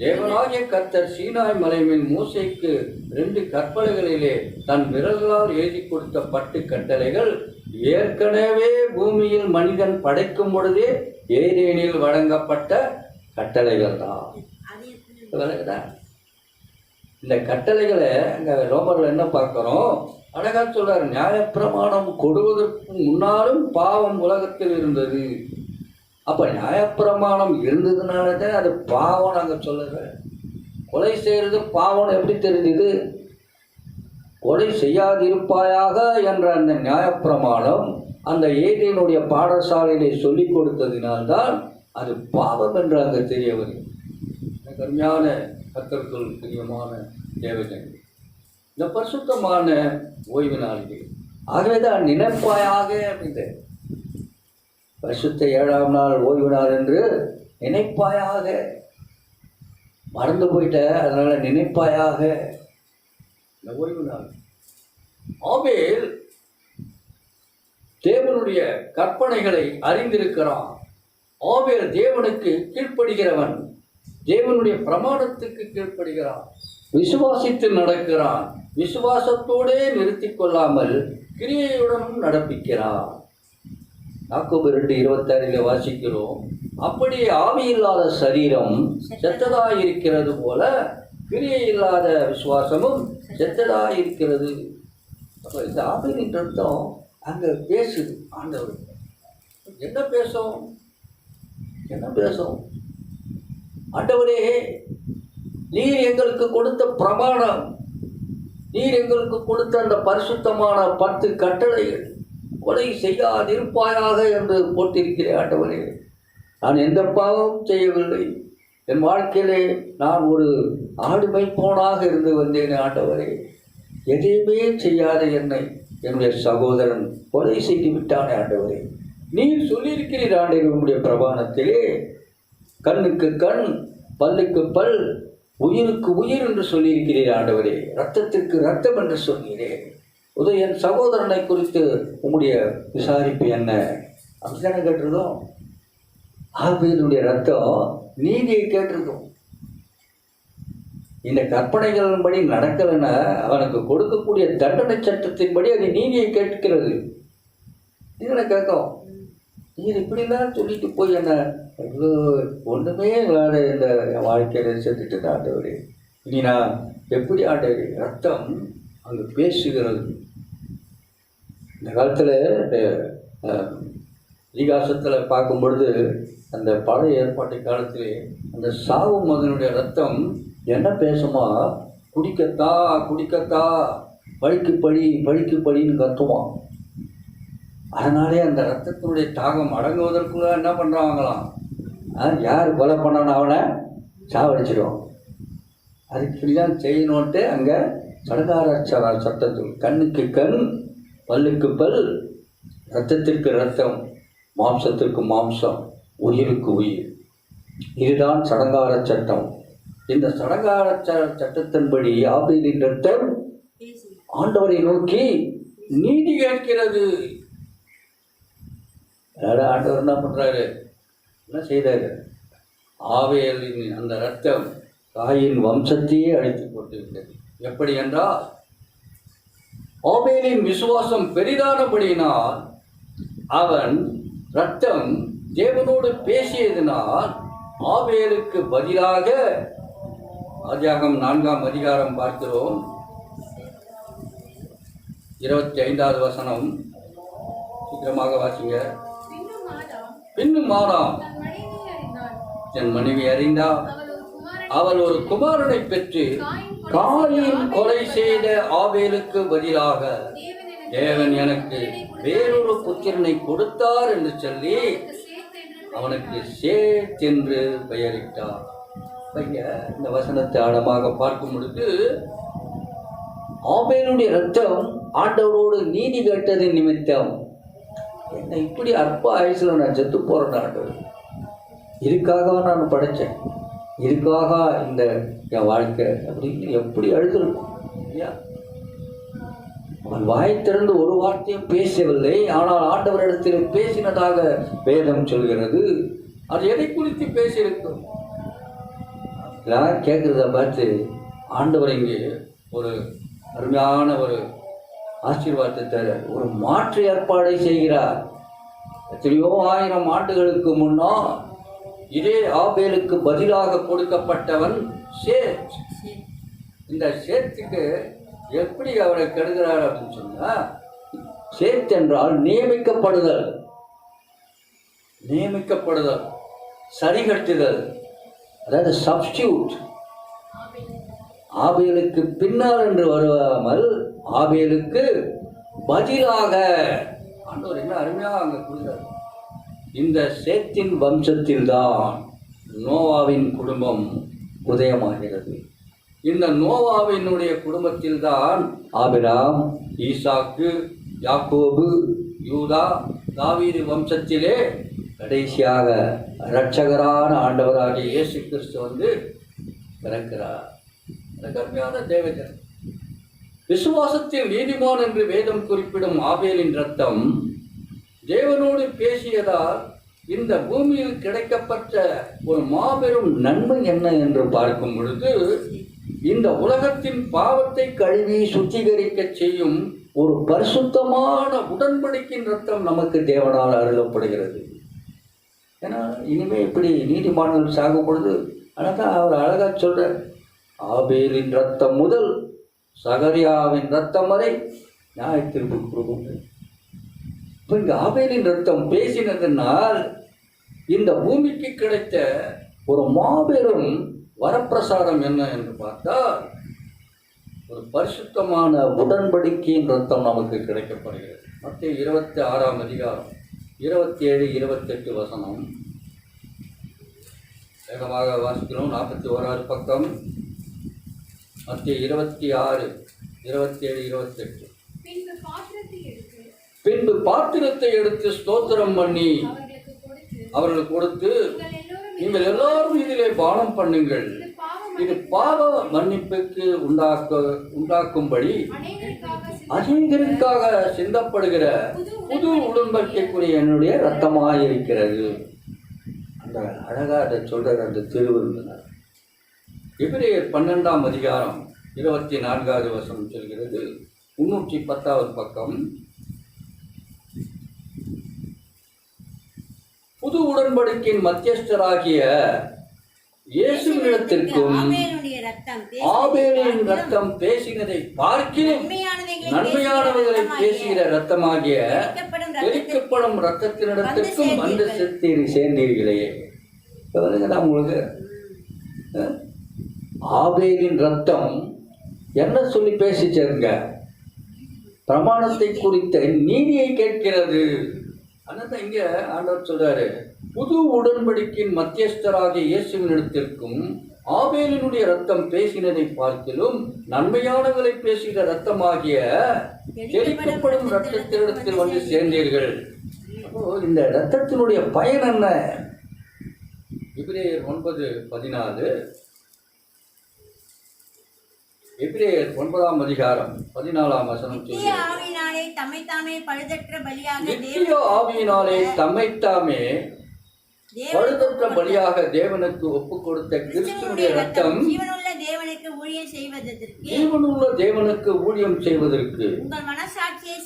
தேவனாகிய கர்த்தர் சீனாய் மலைமேல் மோசேக்கு 2 கற்பனைகளிலே தன் விரல்களால் எழுதி கொடுத்த 10 கட்டளைகள் ஏற்கனவே பூமியில் மனிதன் படைக்கும் பொழுதே ஏதேனில் வழங்கப்பட்ட கட்டளைகள் தான். இந்த கட்டளைகளை அங்கே ரோமர்கள் என்ன பார்க்குறோம்? அழகா சொல்றாரு, நியாயப்பிரமாணம் கொடுவதற்கு முன்னாலும் பாவம் உலகத்தில் இருந்தது. அப்போ நியாயப்பிரமாணம் இருந்ததுனால தான் அது பாவம். நாங்கள் சொல்லுற கொலை செய்கிறது பாவம் எப்படி தெரிஞ்சுது? கொலை செய்யாதிருப்பாயாக என்ற அந்த நியாயப்பிரமாணம் அந்த ஏதேனுடைய பாடசாலையிலே சொல்லி கொடுத்ததினால்தான் அது பாவம் என்று அங்கே தெரிய வருது. கருமையான கர்த்தருக்குள் பிரியமான தேவஜனங்கள், இந்த பரிசுத்தமான ஓய்வு நாளிலே ஆகவேதான் நினைப்பாயாக அப்படின்ட்டு பரிசுத்த 7ஆம் நாள் ஓய்வு நாள் என்று நினைப்பாயாக. மறந்து போயிட்ட, அதனால நினைப்பாயாக இந்த ஓய்வு நாள். ஆபேல் தேவனுடைய கற்பனைகளை அறிந்திருக்கிறான். ஆபேல் தேவனுக்கு கீழ்ப்படுகிறவன், தேவனுடைய பிரமாணத்துக்கு கீழ்ப்படுகிறான், விசுவாசித்து நடக்கிறான். விசுவாசத்தோடே நிறுத்தி கொள்ளாமல் கிரியையுடன் நடப்பிக்கிறான். யாக்கோபு 2:26 வாசிக்கிறோம், அப்படியே ஆவியில்லாத சரீரம் செத்ததாயிருக்கிறது போல கிரியை இல்லாத விசுவாசமும் செத்ததாயிருக்கிறது. அப்போ இந்த ஆவியின் அர்த்தம் அங்கே பேசுது. ஆண்டவர் என்ன பேசும்? ஆண்டவரே, நீர் எங்களுக்கு கொடுத்த பிரமாணம், நீர் எங்களுக்கு கொடுத்த அந்த பரிசுத்தமான 10 கட்டளைகள், கொலை செய்யாதிருப்பாயாக என்று போட்டிருக்கிறேன். ஆண்டவரே, நான் எந்த பாவமும் செய்யவில்லை. என் வாழ்க்கையிலே நான் ஒரு ஆடு மேய்ப்பவனாக இருந்து வந்தேன். ஆண்டவரே, எதையுமே செய்யாத என்னை என்னுடைய சகோதரன் கொலை செய்து விட்டானே. ஆண்டவரே, நீர் சொல்லியிருக்கிறீர் ஆண்டவரே, உங்களுடைய பிரமாணத்திலே கண்ணுக்கு கண், பல்லுக்கு பல், உயிருக்கு உயிர் என்று சொல்லியிருக்கிறீர். ஆண்டவரே, இரத்தத்திற்கு இரத்தம் என்று சொன்னீரேன். என் சகோதரனை குறித்து உங்களுடைய விசாரிப்பு என்ன? அப்படித்தானே கேட்டிருந்தோம். ஆபேலுடைய ரத்தம் நீதியை கேட்டிருக்கோம். இந்த கற்பனைகளின்படி நடக்கலைன்னா அவனுக்கு கொடுக்கக்கூடிய தண்டனை சட்டத்தின்படி அது நீதியை கேட்கிறது. இதனை கேட்கும். நீர் இப்படிலாம் சொல்லிட்டு போய் என்ன ஒன்றுமே இல்லாத இந்த என் வாழ்க்கையில் செத்துட்டு ஆண்டவரே, இனி நான் எப்படி ஆண்டவரே? ரத்தம் அங்கே பேசுகிறது. இந்த காலத்தில் இதிகாசத்தில் பார்க்கும் பொழுது அந்த பழைய ஏற்பாட்டு காலத்திலே அந்த சாவு மகனுடைய ரத்தம் என்ன பேசுமா? குடிக்கத்தா பழிக்கு படின்னு கத்துவான். அதனாலே அந்த ரத்தத்தினுடைய தாகம் அடங்குவதற்குள்ள என்ன பண்ணுறாங்களாம்? யார் கொலை பண்ணான்னு அவனை சாவடிச்சிடும். அதுக்கு இப்படிதான் செய்யணுன்ட்டு அங்கே சடங்கார சட்டத்தில் கண்ணுக்கு கண், பல்லுக்கு பல், இரத்தத்திற்கு இரத்தம், மாம்சத்திற்கு மாம்சம், உயிருக்கு உயிர். இதுதான் சடங்கார சட்டம். இந்த சடங்கார சட்டத்தின்படி ஆபேலின் ரத்தம் ஆண்டவரை நோக்கி நீதி கேட்கிறது. ஆண்டவர் என்ன பண்றாரு? என்ன செய்தாரு? ஆபேலின் அந்த ரத்தம் காயின் வம்சத்தையே அழைத்து கொண்டிருந்தது. எப்படி என்றால், ஆபேலின் விசுவாசம் பெரிதானபடியினால் அவன் ரத்தம் தேவனோடு பேசியதினால் ஆபேலுக்கு பதிலாக, ஆதியாகமம் 4ஆம் அதிகாரம் பார்க்கிறோம், 25வது வசனம். சீக்கிரமாக வாசிங்க. பின்னும் ஆதாம் தன் மனைவி அறிந்தாள், அவள் ஒரு குமாரனை பெற்று காயின் கொலை செய்த ஆபேலுக்கு பதிலாக தேவன் எனக்கு வேறொரு புத்திரனை கொடுத்தார் என்று சொல்லி அவனுக்கு சேத் என்று பெயரிட்டார். இந்த வசனத்தை ஆழமாக பார்க்கும் பொழுது, ஆபேலுடைய ரத்தம் ஆண்டவரோடு நீதி கேட்டதின் நிமித்தம் என்ன இப்படி அற்ப ஆயுசில் நான் செத்து போறேன் ஆண்டவர், இதுக்காக நான் படைச்சேன், இதுக்காக இந்த என் வாழ்க்கை அப்படின்னு எப்படி அழுதுருக்கும் இல்லையா? அவன் வாய் திறந்து ஒரு வார்த்தையும் பேசவில்லை, ஆனால் ஆண்டவரிடத்தில் பேசினதாக வேதம் சொல்கிறது. அது எதை குறித்து பேசியிருக்கும்? எல்லாரும் கேட்குறத பார்த்து ஆண்டவர் இங்கே ஒரு அருமையான ஒரு ஆசீர்வாதத்தை தர ஒரு மாற்று ஏற்பாடை செய்கிறார். எத்தனையோ 1000 ஆண்டுகளுக்கு முன்னா இதே ஆபேலுக்கு பதிலாக கொடுக்கப்பட்டவன் சேத். இந்த சேத்துக்கு எப்படி அவரை கெடுகிறார் அப்படின்னு சொன்னா, சேத் என்றால் நியமிக்கப்படுதல், சரிகட்டுதல், அதாவது சப்ஸ்டியூட். ஆபேலுக்கு பின்னால் என்று வருவாமல் ஆபேலுக்கு பதிலாக ஆண்டவர் என்ன அருமையாக அங்கே கொடுக்கிறார். இந்த சேத்தின் வம்சத்தில்தான் நோவாவின் குடும்பம் உதயமாகிறது. இந்த நோவாவினுடைய குடும்பத்தில்தான் ஆபிராம், ஈசாக்கு, யாக்கோபு, யூதா தாவீது வம்சத்திலே கடைசியாக இரட்சகரான ஆண்டவராகிய இயேசு கிறிஸ்து வந்து பிறக்கிறார். கருமையான தேவஜன், விசுவாசத்தில் நீதிமான் என்று வேதம் குறிப்பிடும் ஆபேலின் இரத்தம் தேவனோடு பேசியதால் இந்த பூமியில் கிடைக்கப்பட்ட ஒரு மாபெரும் நன்மை என்ன என்று பார்க்கும் பொழுது, இந்த உலகத்தின் பாவத்தை கழுவி சுத்திகரிக்க செய்யும் ஒரு பரிசுத்தமான உடன்படிக்கையின் ரத்தம் நமக்கு தேவனால் அருளப்படுகிறது. ஏன்னா இனிமே இப்படி நீதிமான்கள் சாகும் பொழுது, ஆனால் தான் அவர் அழகாக சொல்கிறார், ஆபேலின் ரத்தம் முதல் சகரியாவின் ரத்தம் வரை நியாயத்தீர்ப்பு கொடுக்கும். இப்போ இங்கே ஆபேலின் ரத்தம் பேசினதுனால் இந்த பூமிக்கு கிடைத்த ஒரு மாபெரும் வரப்பிரசாதம் என்ன என்று பார்த்தால், ஒரு பரிசுத்தமான உடன்படிக்கையின் ரத்தம் நமக்கு கிடைக்கப்படுகிறது. மத்திய 26ஆம் அதிகாரம் 27, 28 வசனம் வேகமாக வாசிக்கிறோம். 41ஆவது பக்கம், மத்திய 26, 27, 28. பின்பு பாத்திரத்தை எடுத்து ஸ்தோத்திரம் பண்ணி அவர்களுக்கு கொடுத்து, நீங்கள் எல்லாரும் இதிலே பானம் பண்ணுங்கள், இது பாவ மன்னிப்புக்கு உண்டாக்கும்படி அநேகருக்காக சிந்தப்படுகிற புது உடன்படிக்கைக்குரிய என்னுடைய இரத்தமாயிருக்கிறது. அந்த அழகாக அதை சொல்கிற அந்த திருவிருந்தினர். எபிரேயர் 12ஆம் அதிகாரம் 24வது வசனம் சொல்கிறது. 310வது பக்கம். புது உடன்படிக்கையின் மத்தியஸ்தராகிய இயேசுவினிடத்திற்கும் ஆபேலின் ரத்தம் பேசினதை பார்க்கிலும் நன்மையானவைகளை பேசுகிற ரத்தமாகிய எரிக்கப்படும் ரத்தத்தினிடத்திற்கும் வந்து சேர்ந்தீர்களே. உங்களுக்கு ஆபேலின் ரத்தம் என்ன சொல்லி பேசிச்சருங்க? பிரமாணத்தை குறித்த நீதியை கேட்கிறது. அதனால் இங்கே ஆண்டவர் சொல்றாரு, புது உடன்படிக்கையின் மத்தியஸ்தராகிய இயேசுவினிடத்திற்கும் ஆபேலினுடைய ரத்தம் பேசினதை பார்க்கிலும் நன்மையானவர்களை பேசுகிற ரத்தமாகிய எரிக்கப்படும் ரத்தத்தினிடத்தில் வந்து சேர்ந்தீர்கள். இந்த ரத்தத்தினுடைய பயன் என்ன? எபிரேயர் 9:14, எபிரேயர் 9ஆம் அதிகாரம் 14ஆம் வசனம் சொல்கிறது, நித்திய ஆவியினாலே தம்மைத்தாமே பழுதற்ற பலியாக தேவனுக்கு ஒப்பு கொடுத்த கிறிஸ்துவினுடைய ரத்தம் ஜீவனுள்ள தேவனுக்கு ஊழியம் செய்வதற்கு உங்கள் மனசாட்சியை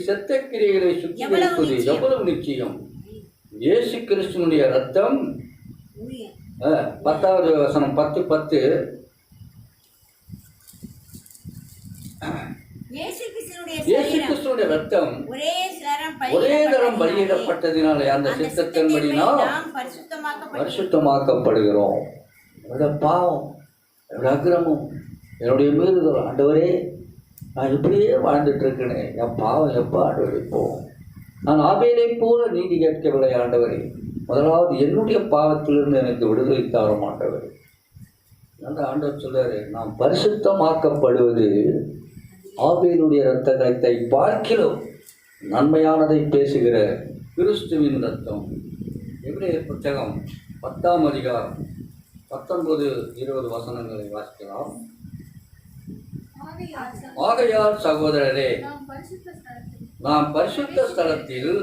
செத்த கிரியைகளை சுத்திகரிப்பது எவ்வளவு நிச்சயம். இயேசு கிறிஸ்துவினுடைய ரத்தம் 10வது வசனம் 10:10, இயேசு கிறிஸ்துவினுடைய ரத்தம் ஒரே தரம் பலியிடப்பட்டதினாலே அந்த சித்தத்தின்படினால் பரிசுத்தமாக்கப்படுகிறோம். என்னோட பாவம், என்னோட அக்கிரமம், என்னுடைய மீறுதல், ஆண்டவரே நான் இப்படியே வாழ்ந்துட்டு இருக்கிறேன், என் பாவம் எப்போ ஆண்டவரே போகும்? நான் ஆபேலை போல நீதி கேட்கவில்லை ஆண்டவரே, முதலாவது என்னுடைய பாவத்திலிருந்து எனக்கு விடுதலை தாரும் ஆண்டவரே. அந்த ஆண்டவர் சொல்றாரு, நாம் பரிசுத்தமாக்கப்படுவது ஆபேலுடைய இரத்தத்தை பார்க்கிலும் நன்மையானதை பேசுகிற கிறிஸ்துவின் ரத்தம். எபிரேயர் புத்தகம் 10ஆம் அதிகாரம் 19-20 வசனங்களை வாசிக்கலாம். ஆகையால் சகோதரரே, நாம் பரிசுத்த ஸ்தலத்தில்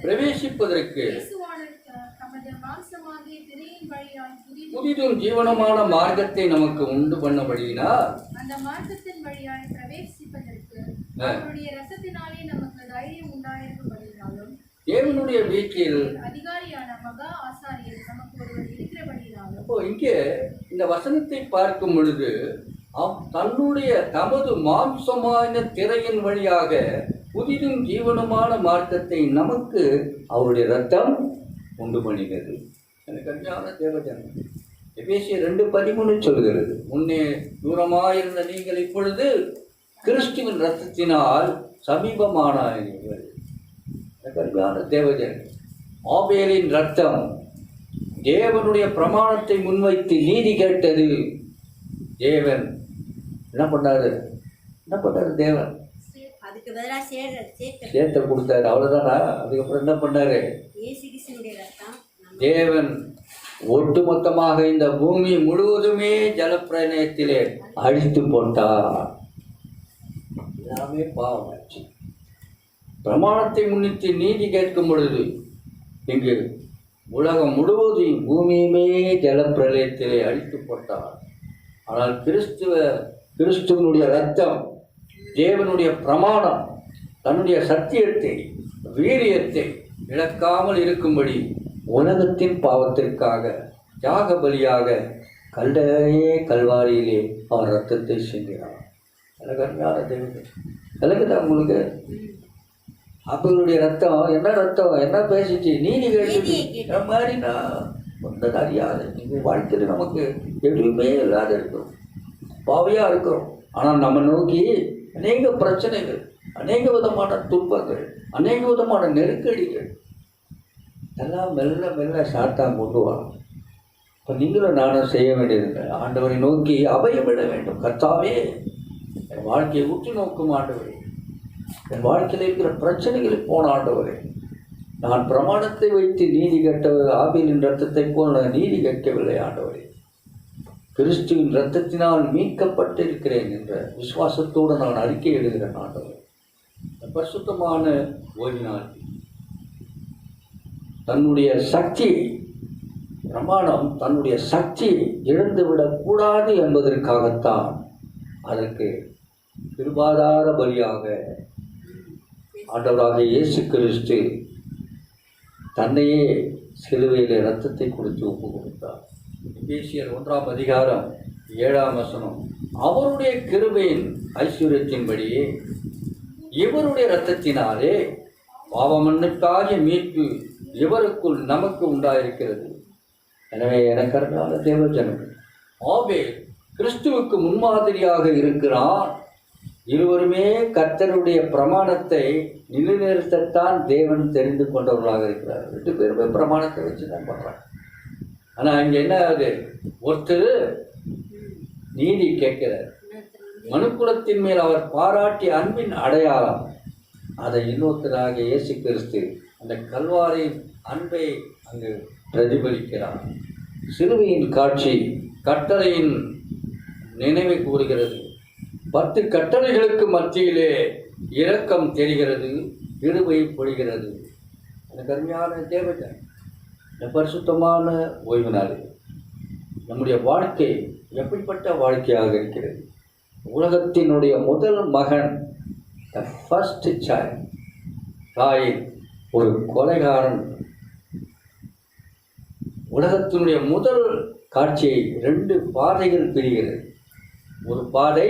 பிரவேசிப்பதற்கு புதிதும் ஜீவனமான மார்க்கத்தை நமக்கு உண்டு பண்ணபடியினால் அந்த மார்க்கத்தின் வழியாய் பிரவேசிப்பதற்கு அவருடைய இரத்தத்தினாலே நமக்கு தைரியம் உண்டாயிருக்கிறபடியாலும் தேவனுடைய வீட்டில் அதிகாரியான மகா ஆசாரியர் நமக்கு ஒருவர் இருக்கிறபடியாலும். அப்போ இங்கே இந்த வசனத்தை பார்க்கும் பொழுது தமது மாம்சமான திரையின் வழியாக புதிதும் ஜீவனமான மார்க்கத்தை நமக்கு அவருடைய ரத்தம் உண்டு பண்ணினது. எனக்கு அஞ்சான தேவஜனம். எபேசியர் 2:13 சொல்கிறது, முன்னே தூரமாயிருந்த நீங்கள் இப்பொழுது கிறிஸ்துவின் ரத்தத்தினால் சமீபமானீர்கள். எனக்கு அஞ்சான தேவஜன், ஆபேலின் ரத்தம் தேவனுடைய பிரமாணத்தை முன்வைத்து நீதி கேட்டது. தேவன் என்ன பண்ணாரு? தேவன் அதுக்கு பதிலாக சேர்த்த சேர்த்த கொடுத்தாரு. அவ்வளோதானா? அதுக்கப்புறம் என்ன பண்ணாரு? இயேசு கிறிஸ்துவினுடைய ரத்தம் தேவன் ஒட்டுமொத்தமாக இந்த பூமி முழுவதுமே ஜலப்பிரளயத்திலே அழித்து போட்டார். எல்லாமே பாவமாச்சு. பிரமாணத்தை முன்னிட்டு நீதி கேட்கும் பொழுது இங்கு உலகம் முழுவதும் பூமியுமே ஜலப்பிரளயத்திலே அழித்து போட்டார். ஆனால் கிறிஸ்துவனுடைய ரத்தம், தேவனுடைய பிரமாணம் தன்னுடைய சத்தியத்தை, வீரியத்தை இழக்காமல் இருக்கும்படி உலகத்தின் பாவத்திற்காக தியாக பலியாக கல்வாரியிலே அவர் ரத்தத்தை சிந்தினார். அழகான தெய்வம். விளக்குதா உங்களுக்கு? அவர்களுடைய ரத்தம் என்ன பேசிச்சு? நீதி கேட்டு மாதிரி நான் ஒன்றது அறியாது. நீங்கள் வாழ்க்கையில் நமக்கு எதுவுமே இல்லாத இருக்கிறோம், பாவையாக இருக்கிறோம். ஆனால் நம்ம நோக்கி அநேக பிரச்சனைகள், அநேக விதமான துன்பங்கள், அநேக விதமான நெருக்கடிகள் எல்லாம் மெல்ல மெல்ல சாத்தான் கொண்டு வரும். இப்போ நீங்களும் நானும் செய்ய வேண்டியதில்லை. ஆண்டவரை நோக்கி அபயம் விட வேண்டும். கர்த்தாவே, என் வாழ்க்கையை உற்று நோக்கும் ஆண்டவரே, என் வாழ்க்கையில் இருக்கிற பிரச்சனைகளை போன ஆண்டவரே, நான் பிரமாணத்தை வைத்து நீதி கட்டவர் ஆபேலின் இரத்தத்தை போல் நான் நீதி கட்டவில்லை ஆண்டவரே. கிறிஸ்துவின் இரத்தத்தினால் மீட்கப்பட்டு இருக்கிறேன் என்ற விசுவாசத்தோடு நான் அறிக்கை எழுதுகிறேன் ஆண்டவரே. பரிசுத்தமான ஓய்வினால் தன்னுடைய சக்தியை, பிரமாணம் தன்னுடைய சக்தியை இழந்துவிடக்கூடாது என்பதற்காகத்தான் அதற்கு கிருபாதார பலியாக ஆண்டவராக இயேசு கிறிஸ்து தன்னையே சிலுவையில் இரத்தத்தை கொடுத்து ஒப்பு கொடுத்தார். எபேசியர் 1ஆம் அதிகாரம் 7ஆம் வசனம், அவருடைய கிருபையின் ஐஸ்வர்யத்தின்படியே இவருடைய இரத்தத்தினாலே பாவமன்னுக்காகிய மீட்பு இவருக்குள் நமக்கு உண்டாயிருக்கிறது. எனவே எனக்கு அருமையான தேவஜனம், ஆபேல் கிறிஸ்துவுக்கு முன்மாதிரியாக இருக்கிறான். இருவருமே கர்த்தருடைய பிரமாணத்தை நிலைநிறுத்தத்தான் தேவன் தெரிந்து கொண்டவர்களாக இருக்கிறார். 2 பேருமே பிரமாணத்தை வச்சு தான் பண்ணுறாங்க. ஆனால் இங்கே என்ன ஆகுது? ஒருத்தர் நீதி கேட்கிறார், மனுக்குலத்தின் மேல் அவர் பாராட்டிய அன்பின் அடையாளம். அதை இன்னொருத்தராக இயேசு கிறிஸ்து அந்த கல்வாரியின் அன்பை அங்கு பிரதிபலிக்கிறார். சிலுவையின் காட்சி கட்டளையின் நினைவை கூறுகிறது. 10 கட்டளைகளுக்கு மத்தியிலே இரக்கம் தெரிகிறது, கிருபை பொழிகிறது. எனக்கு அருமையான தேவஜன், இந்த பரிசுத்தமான ஓய்வு நாளில் நம்முடைய வாழ்க்கை எப்படிப்பட்ட வாழ்க்கையாக இருக்கிறது? உலகத்தினுடைய முதல் மகன், த ஃபர்ஸ்ட் சைல்ட், தாய் ஒரு கொலைகாரன். உலகத்தினுடைய முதல் காட்சியை 2 பாதைகள் பிரிகிறது. ஒரு பாதை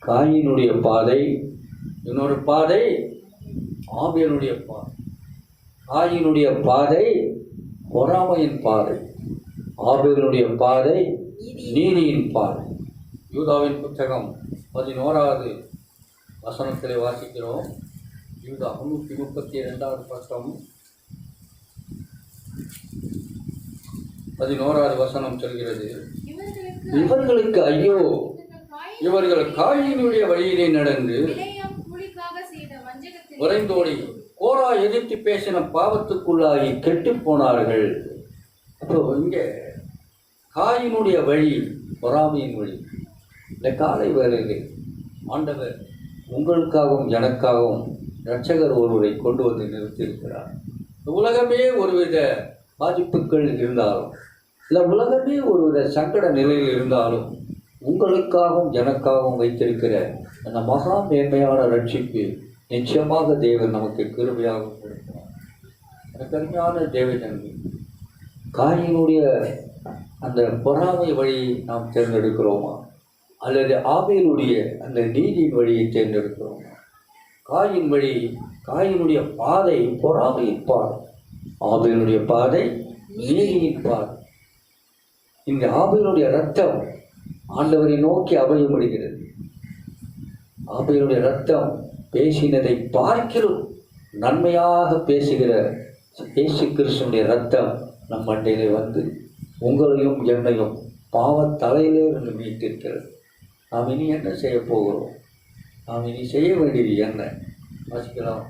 காயினுடைய பாதை, இன்னொரு பாதை ஆபேலுடைய பாதை. காயினுடைய பாதை பொறாமையின் பாதை, ஆபேலுடைய பாதை நீதியின் பாதை. யூதாவின் புத்தகம் 11வது வசனத்தில் வாசிக்கிறோம். யூதா 332வது பக்கம் 11வது வசனம் சொல்கிறது, இவர்களுக்கு ஐயோ, இவர்கள் காயினுடைய வழியிலே நடந்து உறைந்தோடி கோரா எதிர்த்து பேசின பாவத்துக்குள்ளாகி கெட்டு போனார்கள். அப்போ இங்கே காயினுடைய வழி பொறாமையின் வழி. இந்த காலை வேளையிலே ஆண்டவர் உங்களுக்காகவும் எனக்காகவும் இரட்சகர் ஒருவரை கொண்டு வந்து நிறுத்தியிருக்கிறார். உலகமே ஒருவித பாதிப்புகள் இருந்தாலும், இல்லை உலகமே ஒருவித சங்கட நிலையில் இருந்தாலும், உங்களுக்காகவும் எனக்காகவும் வைத்திருக்கிற அந்த மகா மேன்மையான ரட்சிப்பு நிச்சயமாக தேவன் நமக்கு கிருபையாக கொடுக்கிறார். எனக்கு அருமையான தேவஜனமே, காயினுடைய அந்த பொறாமை வழியை நாம் தேர்ந்தெடுக்கிறோமா, அல்லது ஆபேலுடைய அந்த நீதியின் வழியை தேர்ந்தெடுக்கிறோமா? காயின் வழி, காயினுடைய பாதை பொறாமையின் பாதை, ஆபேலுடைய பாதை நீதியின் பாதை. இந்த ஆபேலுடைய இரத்தம் ஆண்டவரை நோக்கி அபயமிடுகிறது. ஆபேலுடைய இரத்தம் பேசினதை பார்க்கிலும் நன்மையாக பேசுகிற இயேசு கிறிஸ்துவினுடைய இரத்தம் நம் மண்டையிலே வந்து உங்களையும் என்னையும் பாவ தலையிலே இருந்து மீட்டிருக்கிறது. நாம் இனி என்ன செய்ய போகிறோம்? நாம் இனி செய்ய வேண்டியது என்ன? வாசிக்கலாம்.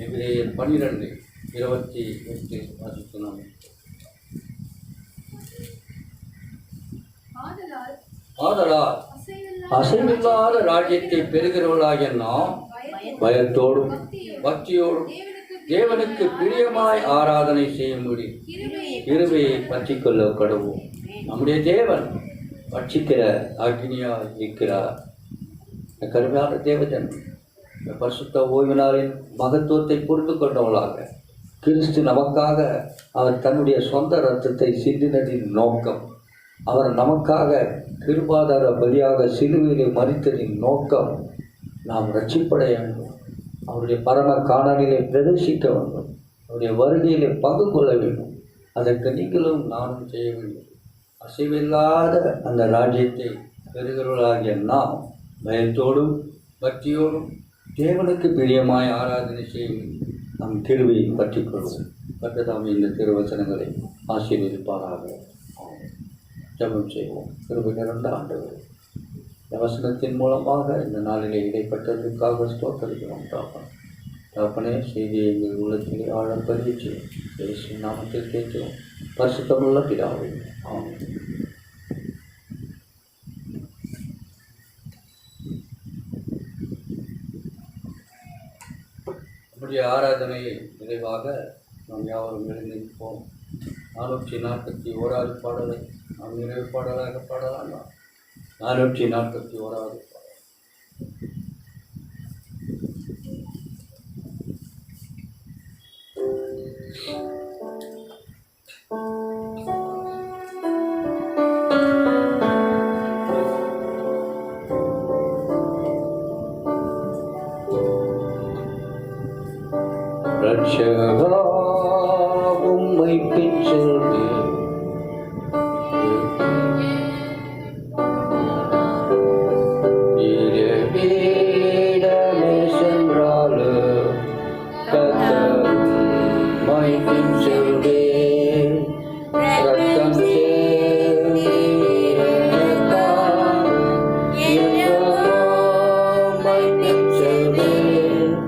எபிரேயர் 12:28 வாசிக்கலாம். ஆதலால் அசைவில்லாத ராஜ்யத்தை பெறுகிறவர்களாகிய நாம் பயத்தோடும் பக்தியோடும் தேவனுக்கு பிரியமாய் ஆராதனை செய்யும்படி கிருபையை பற்றிக்கொள்ள கடவுள். நம்முடைய தேவன் பட்சிக்கிற அக்னியாய் இருக்கிறார். கருமையான தேவஜன் பரிசுத்த ஓய்வு நாளின் மகத்துவத்தை புரிந்து கொண்டவர்களாக கிறிஸ்து நமக்காக அவர் தன்னுடைய சொந்த இரத்தத்தை சிந்தினதின் நோக்கம், அவர் நமக்காக கிருபாதார பலியாக சிலுவையிலே மரித்ததின் நோக்கம், நாம் ரட்சிப்படைய வேண்டும், அவருடைய பரம காணலிலே பிரதர்சிக்க வேண்டும், அவருடைய வருகையிலே பங்கு கொள்ள வேண்டும். அதற்கு நீங்களும் நானும் செய்ய வேண்டும். அசைவில்லாத அந்த ராஜ்யத்தை பெறுகிறவர்களாகிய நாம் பயத்தோடும் பக்தியோடும் தேவனுக்கு பிரியமாய் ஆராதனை செய்யும் நம் கிருபையை பற்றிக் கொள்வோம். கர்த்தர் இந்த திருவசனங்களை ஆசீர்வதிப்பாராக. ஜெபம் செய்வோம். கிருபை நிறைந்த ஆண்டவரே, இந்த வசனத்தின் மூலமாக இந்த நாளிலே இடைப்பட்டதற்காக ஸ்தோத்திரிக்கிறோம். தாப்பனே செய்தியை எங்கள் உள்ளத்திலே ஆழ பதிவு இயேசு நாமத்தில் கேட்கிறோம். பரிசுத்தமுள்ள பிதாவே, ஆமென். நம்முடைய ஆராதனையை நிறைவாக நாம் யாவரும் எழுந்திருப்போம். 441வது பாடலை நாம் நிறைவு பாடலாக பாடலாம். 441வது பாடல். ரட்சகா உம்மை பின்செல்வேன், இடமே சென்றாலும் கர்த்தர் உம்மை பின்செல்வேன். ரத்தம் சேர்ந்து உம்மை பின்செல்வேன்.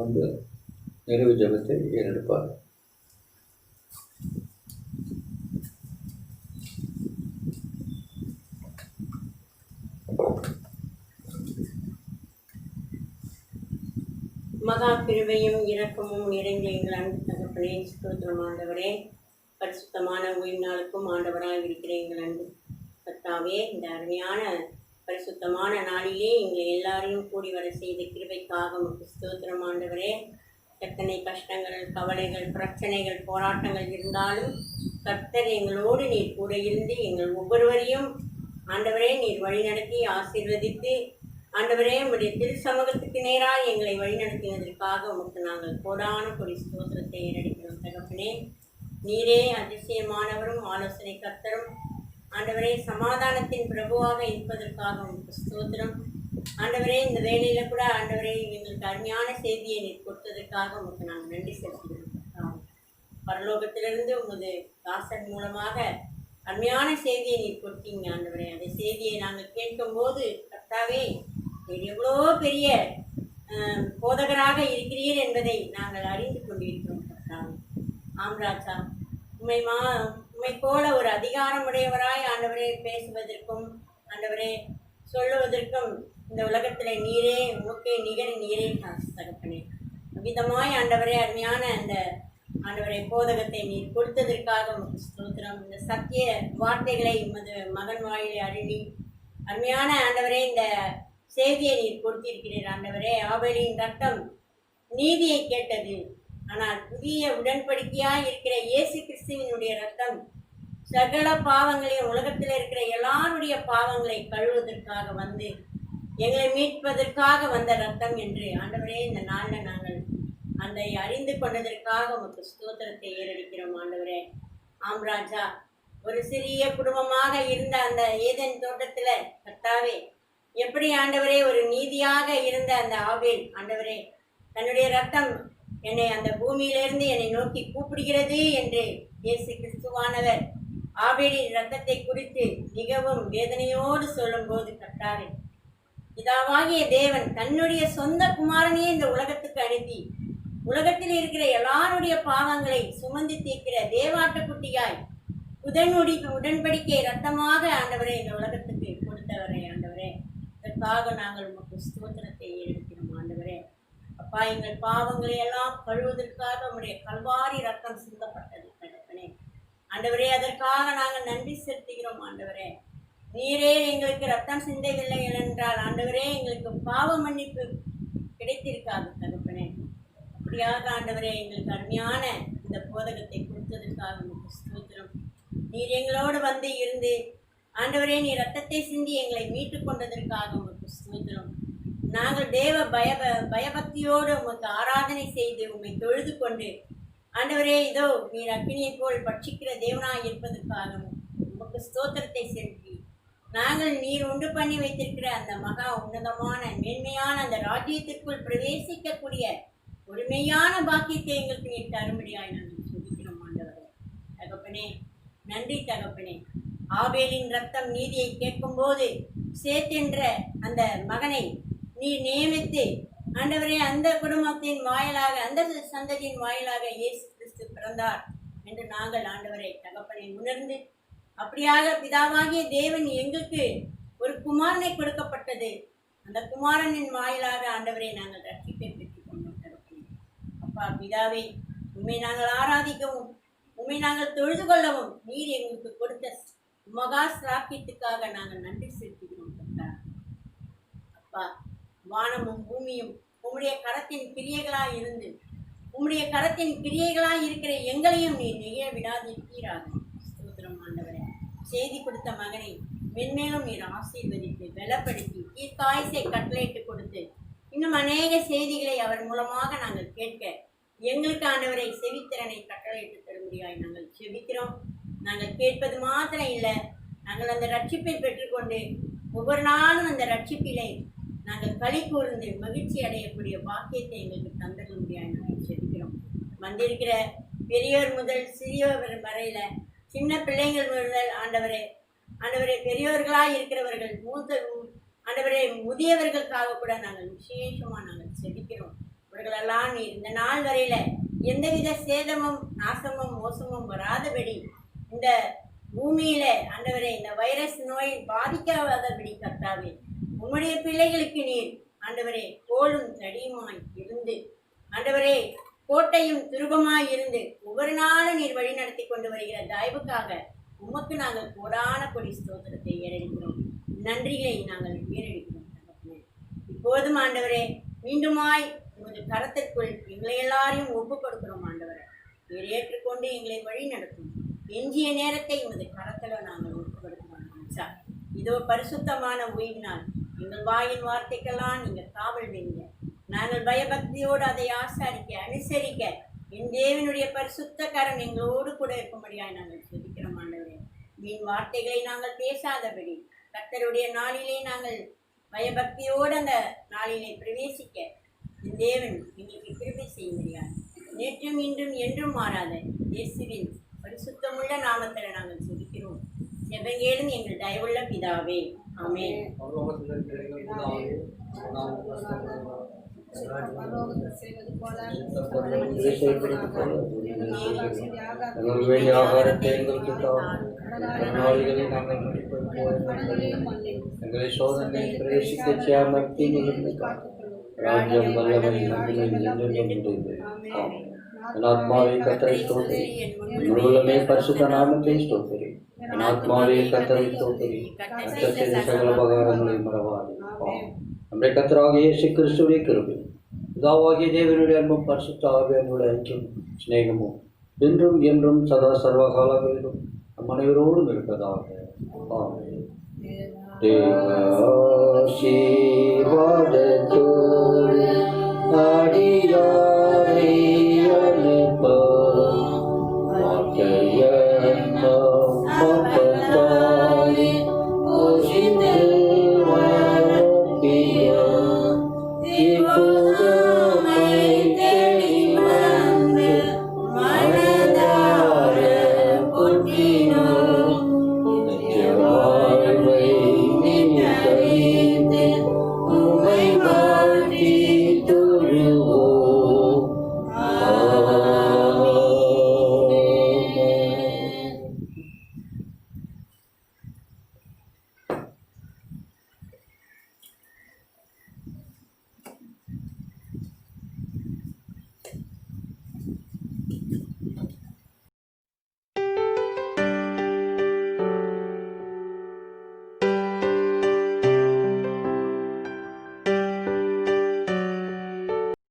வந்து நிறைவு ஜெபத்தை ஏறெடுப்பார். மகா கிருபையும் இரக்கமும் நிறைந்த எங்கள் அன்பு தகப்பனே, ஸ்தோத்திரம் ஆண்டவரே. பரிசுத்தமான ஓய்வு நாளுக்கும் ஆண்டவராக இருக்கிற எங்கள் அன்பு கர்த்தாவே, இந்த அருமையான பரிசுத்தமான நாளிலே எங்களை எல்லாரையும் கூடி வர செய்த கிருபைக்காக உமக்கு ஸ்தோத்திரம் ஆண்டவரே. எத்தனை கஷ்டங்கள், கவலைகள், பிரச்சனைகள், போராட்டங்கள் இருந்தாலும் கர்த்தர் எங்களோடு நீர் கூட இருந்து எங்கள் ஒவ்வொருவரையும் ஆண்டவரே நீர் வழிநடத்தி ஆசீர்வதித்து ஆண்டவரே உம்முடைய திரு சமூகத்துக்கு நேராக எங்களை வழிநடத்தினதற்காக உமக்கு நாங்கள் கோடான கொடி ஸ்தோத்திரத்தை ஏறெடுக்கிறோம் தகப்பனே. நீரே அதிசயமானவரும் ஆலோசனை கர்த்தரும் ஆண்டவரே சமாதானத்தின் பிரபுவாக இருப்பதற்காக உமக்கு ஸ்தோத்திரம் ஆண்டவரே. இந்த வேலையில கூட ஆண்டவரே எங்களுக்கு அருமையான செய்தியை நீர் கொடுத்ததற்காக உமக்கு நாங்கள் நன்றி செலுத்துகிறோம். பரலோகத்திலிருந்து உமது தாசன் மூலமாக அருமையான செய்தியை நீர் கொடுத்தீங்க ஆண்டவரே. அந்த செய்தியை நாங்கள் கேட்கும்போது கர்த்தாவே நீர் எவ்வளோ பெரிய போதகராக இருக்கிறீர் என்பதை நாங்கள் அறிந்து கொண்டிருக்கிறோம் கர்த்தாவே. ஆம்ராஜா, உம்மை போல ஒரு அதிகாரமுடையவராய் ஆண்டவரே பேசுவதற்கும் ஆண்டவரே சொல்லுவதற்கும் இந்த உலகத்தில் நீரே உமக்கே நிகர் நீரே தகப்பனே. விதமாய் ஆண்டவரே அருமையான அந்த ஆண்டவரை போதகத்தை நீர் கொடுத்ததற்காக உமக்கு ஸ்தோத்திரம். இந்த சத்திய வார்த்தைகளை உமது மகன் வாயிலை அருளி அருமையான ஆண்டவரே இந்த செய்தியை நீர் கொடுத்திருக்கிறீர் ஆண்டவரே. ஆபேலின் ரத்தம் நீதியை கேட்டது, ஆனால் புதிய உடன்படிக்கையாய் இருக்கிற இயேசு கிறிஸ்துவினுடைய ரத்தம் சகல பாவங்களையும் உலகத்தில் இருக்கிற எல்லாருடைய பாவங்களை கழுவுவதற்காக வந்து எங்களை மீட்பதற்காக வந்த ரத்தம் என்று ஆண்டவரே இந்த நாளில் நாங்கள் அதை அறிந்து கொண்டதற்காக உமக்கு ஸ்தோத்திரத்தை ஏறெடுக்கிறோம் ஆண்டவரே. ஆம்ராஜா, ஒரு சிறிய குடும்பமாக இருந்த அந்த ஏதேன் தோட்டத்தில் கர்த்தாவே எப்படி ஆண்டவரே ஒரு நீதியாக இருந்த அந்த ஆபேல் ஆண்டவரே தன்னுடைய ரத்தம் என்னை அந்த பூமியிலிருந்து என்னை நோக்கி கூப்பிடுகிறது என்று இயேசு கிறிஸ்துவானவர் ஆபேலின் ரத்தத்தை குறித்து மிகவும் வேதனையோடு சொல்லும்போது கர்த்தாவே பிதாவாகிய தேவன் தன்னுடைய சொந்த குமாரனையே இந்த உலகத்துக்கு அனுப்பி உலகத்தில் இருக்கிற எல்லாருடைய பாவங்களை சுமந்து தீர்க்கிற தேவாட்டுக்குட்டியாய் உடன்படிக்கை ரத்தமாக ஆண்டவரே இந்த உலகத்துக்கு கொடுத்தவரே ஆண்டவரே. அதற்காக நாங்கள் உமக்கு ஸ்தோத்திரத்தை ஏறெடுக்கிறோம் ஆண்டவரே. அப்பா, எங்கள் பாவங்களை எல்லாம் கழுவதற்காக உம்முடைய கல்வாரி ரத்தம் சிந்தப்பட்டது தகப்பனே ஆண்டவரே. அதற்காக நாங்கள் நன்றி செலுத்துகிறோம் ஆண்டவரே. நீரே எங்களுக்கு ரத்தம் சிந்தவில்லை என்றால் ஆண்டவரே எங்களுக்கு பாவ மன்னிப்பு கிடைத்திருக்காது தகப்பனே. அப்படியாக ஆண்டவரே எங்களுக்கு அருமையான இந்த போதகத்தை கொடுத்ததற்காக உங்களுக்கு ஸ்தோத்திரம். நீர் எங்களோடு வந்து இருந்து ஆண்டவரே நீர் ரத்தத்தை சிந்தி எங்களை மீட்டு கொண்டதற்காக உங்களுக்கு ஸ்தோத்திரம். நாங்கள் தேவ பயபக்தியோடு உமக்கு ஆராதனை செய்து உம்மை தொழுது கொண்டு ஆண்டவரே இதோ நீர் அக்கினியை போல் பட்சிக்கிற தேவனாய் இருப்பதற்காக உமக்கு ஸ்தோத்திரத்தை செலுத்தி நாங்கள் நீர் உண்டு பண்ணி வைத்திருக்கிற அந்த மகா உன்னதமான மேன்மையான அந்த ராஜ்யத்திற்குள் பிரவேசிக்கக்கூடிய உரிமையான பாக்கியத்தை எங்களுக்கு நீர் தரும்படியாய் நாங்கள் சொல்லிக்கிறோம் ஆண்டவரே. தகப்பனே நன்றி தகப்பனே. ஆபேலின் ரத்தம் நீதியை கேட்கும்போது சேத் என்ற அந்த மகனை நீர் நியமித்து ஆண்டவரே அந்த குடும்பத்தின் வாயிலாக அந்த சந்ததியின் வாயிலாக இயேசு கிறிஸ்து பிறந்தார் என்று நாங்கள் ஆண்டவரை தகப்பனை உணர்ந்து அப்படியாக பிதாவாகிய தேவன் எங்களுக்கு ஒரு குமாரனை கொடுக்கப்பட்டது, அந்த குமாரனின் வாயிலாக ஆண்டவரை நாங்கள் ரட்சிப்பை பெற்றுக் கொண்டோம் தகப்பனே. அப்பா பிதாவை உண்மை நாங்கள் ஆராதிக்கவும் உண்மை நாங்கள் தொழுது கொள்ளவும் நீர் எங்களுக்கு கொடுத்த மகா சிராக்கியத்துக்காக நாங்கள் நன்றி செலுத்துகிறோம் அப்பா. வானமும் பூமியும் உம்முடைய கரத்தின் கிரியைகளாய் இருந்து உம்முடைய கரத்தின் கிரியைகளாய் இருக்கிற எங்களையும் நீர் நெகிழ விடாதிருக்கிறாக. ஸ்தோத்திரம் ஆண்டவரே. செய்தி கொடுத்த மகனை மென்மேலும் நீர் ஆசீர்வதித்து பலப்படுத்தி தீர்க்காயசை கட்டளையிட்டு கொடுத்து இன்னும் அநேக செய்திகளை அவர் மூலமாக நாங்கள் கேட்க எங்களுக்கு ஆண்டவரை செவித்திறனை கட்டளையிட்டு தரும்படியாய் நாங்கள் செபிக்கிறோம். நாங்கள் கேட்பது மாத்திரம் இல்லை, நாங்கள் அந்த ரட்சிப்பை பெற்றுக்கொண்டு ஒவ்வொரு நாளும் அந்த ரட்சிப்பிலே நாங்கள் களி கூர்ந்து மகிழ்ச்சி அடையக்கூடிய பாக்கியத்தை எங்களுக்கு தந்தர முடியாது நாங்கள் செபிக்கிறோம். வந்திருக்கிற பெரியோர் முதல் சிறியவர் வரையில் சின்ன பிள்ளைங்கள் முதல் ஆண்டவரே பெரியோர்களாக இருக்கிறவர்கள் ஆண்டவரே முதியவர்களுக்காக கூட நாங்கள் விசேஷமாக நாங்கள் செபிக்கிறோம். அவர்களெல்லாம் நீர் இந்த நாள் வரையில எந்தவித சேதமும் நாசமும் மோசமும் வராதபடி இந்த பூமியில ஆண்டவரே இந்த வைரஸ் நோய் பாதிக்காதபடி கர்த்தாவே உம்முடைய பிள்ளைகளுக்கு நீர் ஆண்டவரே கோலும் தடியுமாய் இருந்து ஆண்டவரே கோட்டையும் துருபமாய் இருந்து ஒவ்வொரு நாளும் நீர் வழி நடத்தி கொண்டு வருகிற தயவுக்காக உமக்கு நாங்கள் கோடான கொடி ஸ்தோத்திரத்தை ஏறெடுக்கிறோம், நன்றிகளை நாங்கள் ஏறெடுக்கிறோம். இப்போதும் ஆண்டவரே மீண்டுமாய் உமது கரத்திற்குள் எங்களை எல்லாரையும் ஒப்பு கொடுக்கிறோம். ஆண்டவரை நீர் ஏற்றுக்கொண்டு எங்களை வழி நடத்தும் எஞ்சிய நேரத்தை உமது கரத்தில் நாங்கள் ஒப்பு கொடுக்கிறோம். சார் இதோ பரிசுத்தமான ஓய்வினால் எங்கள் வாயின் வார்த்தைக்கெல்லாம் நீங்கள் காவல் வைங்க. நாங்கள் பயபக்தியோடு அதை ஆசாரிக்க அனுசரிக்க என் தேவனுடைய பரிசுத்த கரம் எங்களோடு கூட இருக்கும்படியாய் நாங்கள் சொல்லிக்கிறோம். ஆண்டவரே மீன் வார்த்தைகளை நாங்கள் பேசாதபடி கர்த்தருடைய நாளிலே நாங்கள் பயபக்தியோடு அந்த நாளிலே பிரவேசிக்க என் தேவன் எங்களுக்கு கிருபை செய்ய முடியாது. நேற்றும் இன்றும் என்றும் மாறாத இயேசுவின் பரிசுத்தமுள்ள நாமத்தில் நாங்கள் சொல்லிக்கிறோம். ஜெபங்கேளும் எங்கள் தயவுள்ள பிதாவே, ஆமென். எங்களை சோதனை பிரவேசிக்க செய்யாமல் தீமையிலிருந்து ராஜ்யம் வல்லமை என் ஆத்மாவை கர்த்தரை ஸ்தோத்திரி, என் உள்ளமே பரிசுத்த நாமத்தை ஸ்தோத்திரி. என் ஆத்மாவை கர்த்தரை ஸ்தோத்திரி, கர்த்தர் செய்த சகல உபகாரங்களை மறவாதே. நம்முடைய கர்த்தராகிய இயேசு கிறிஸ்துவின் கிருபை, பிதாவாகிய தேவனுடைய அன்பும் பரிசுத்த ஆவியானவருடைய ஐக்கியம் சிநேகமும் என்றும் என்றும் சதா சர்வ காலங்களிலும் நம் அனைவரோடும் இருப்பதாக. ஆமென். தேவாசீர்வாதத்தோடு அடியாரை அனுப்ப மாற்றையப்பத்தாலே போஷித்து வளர்ப்பிய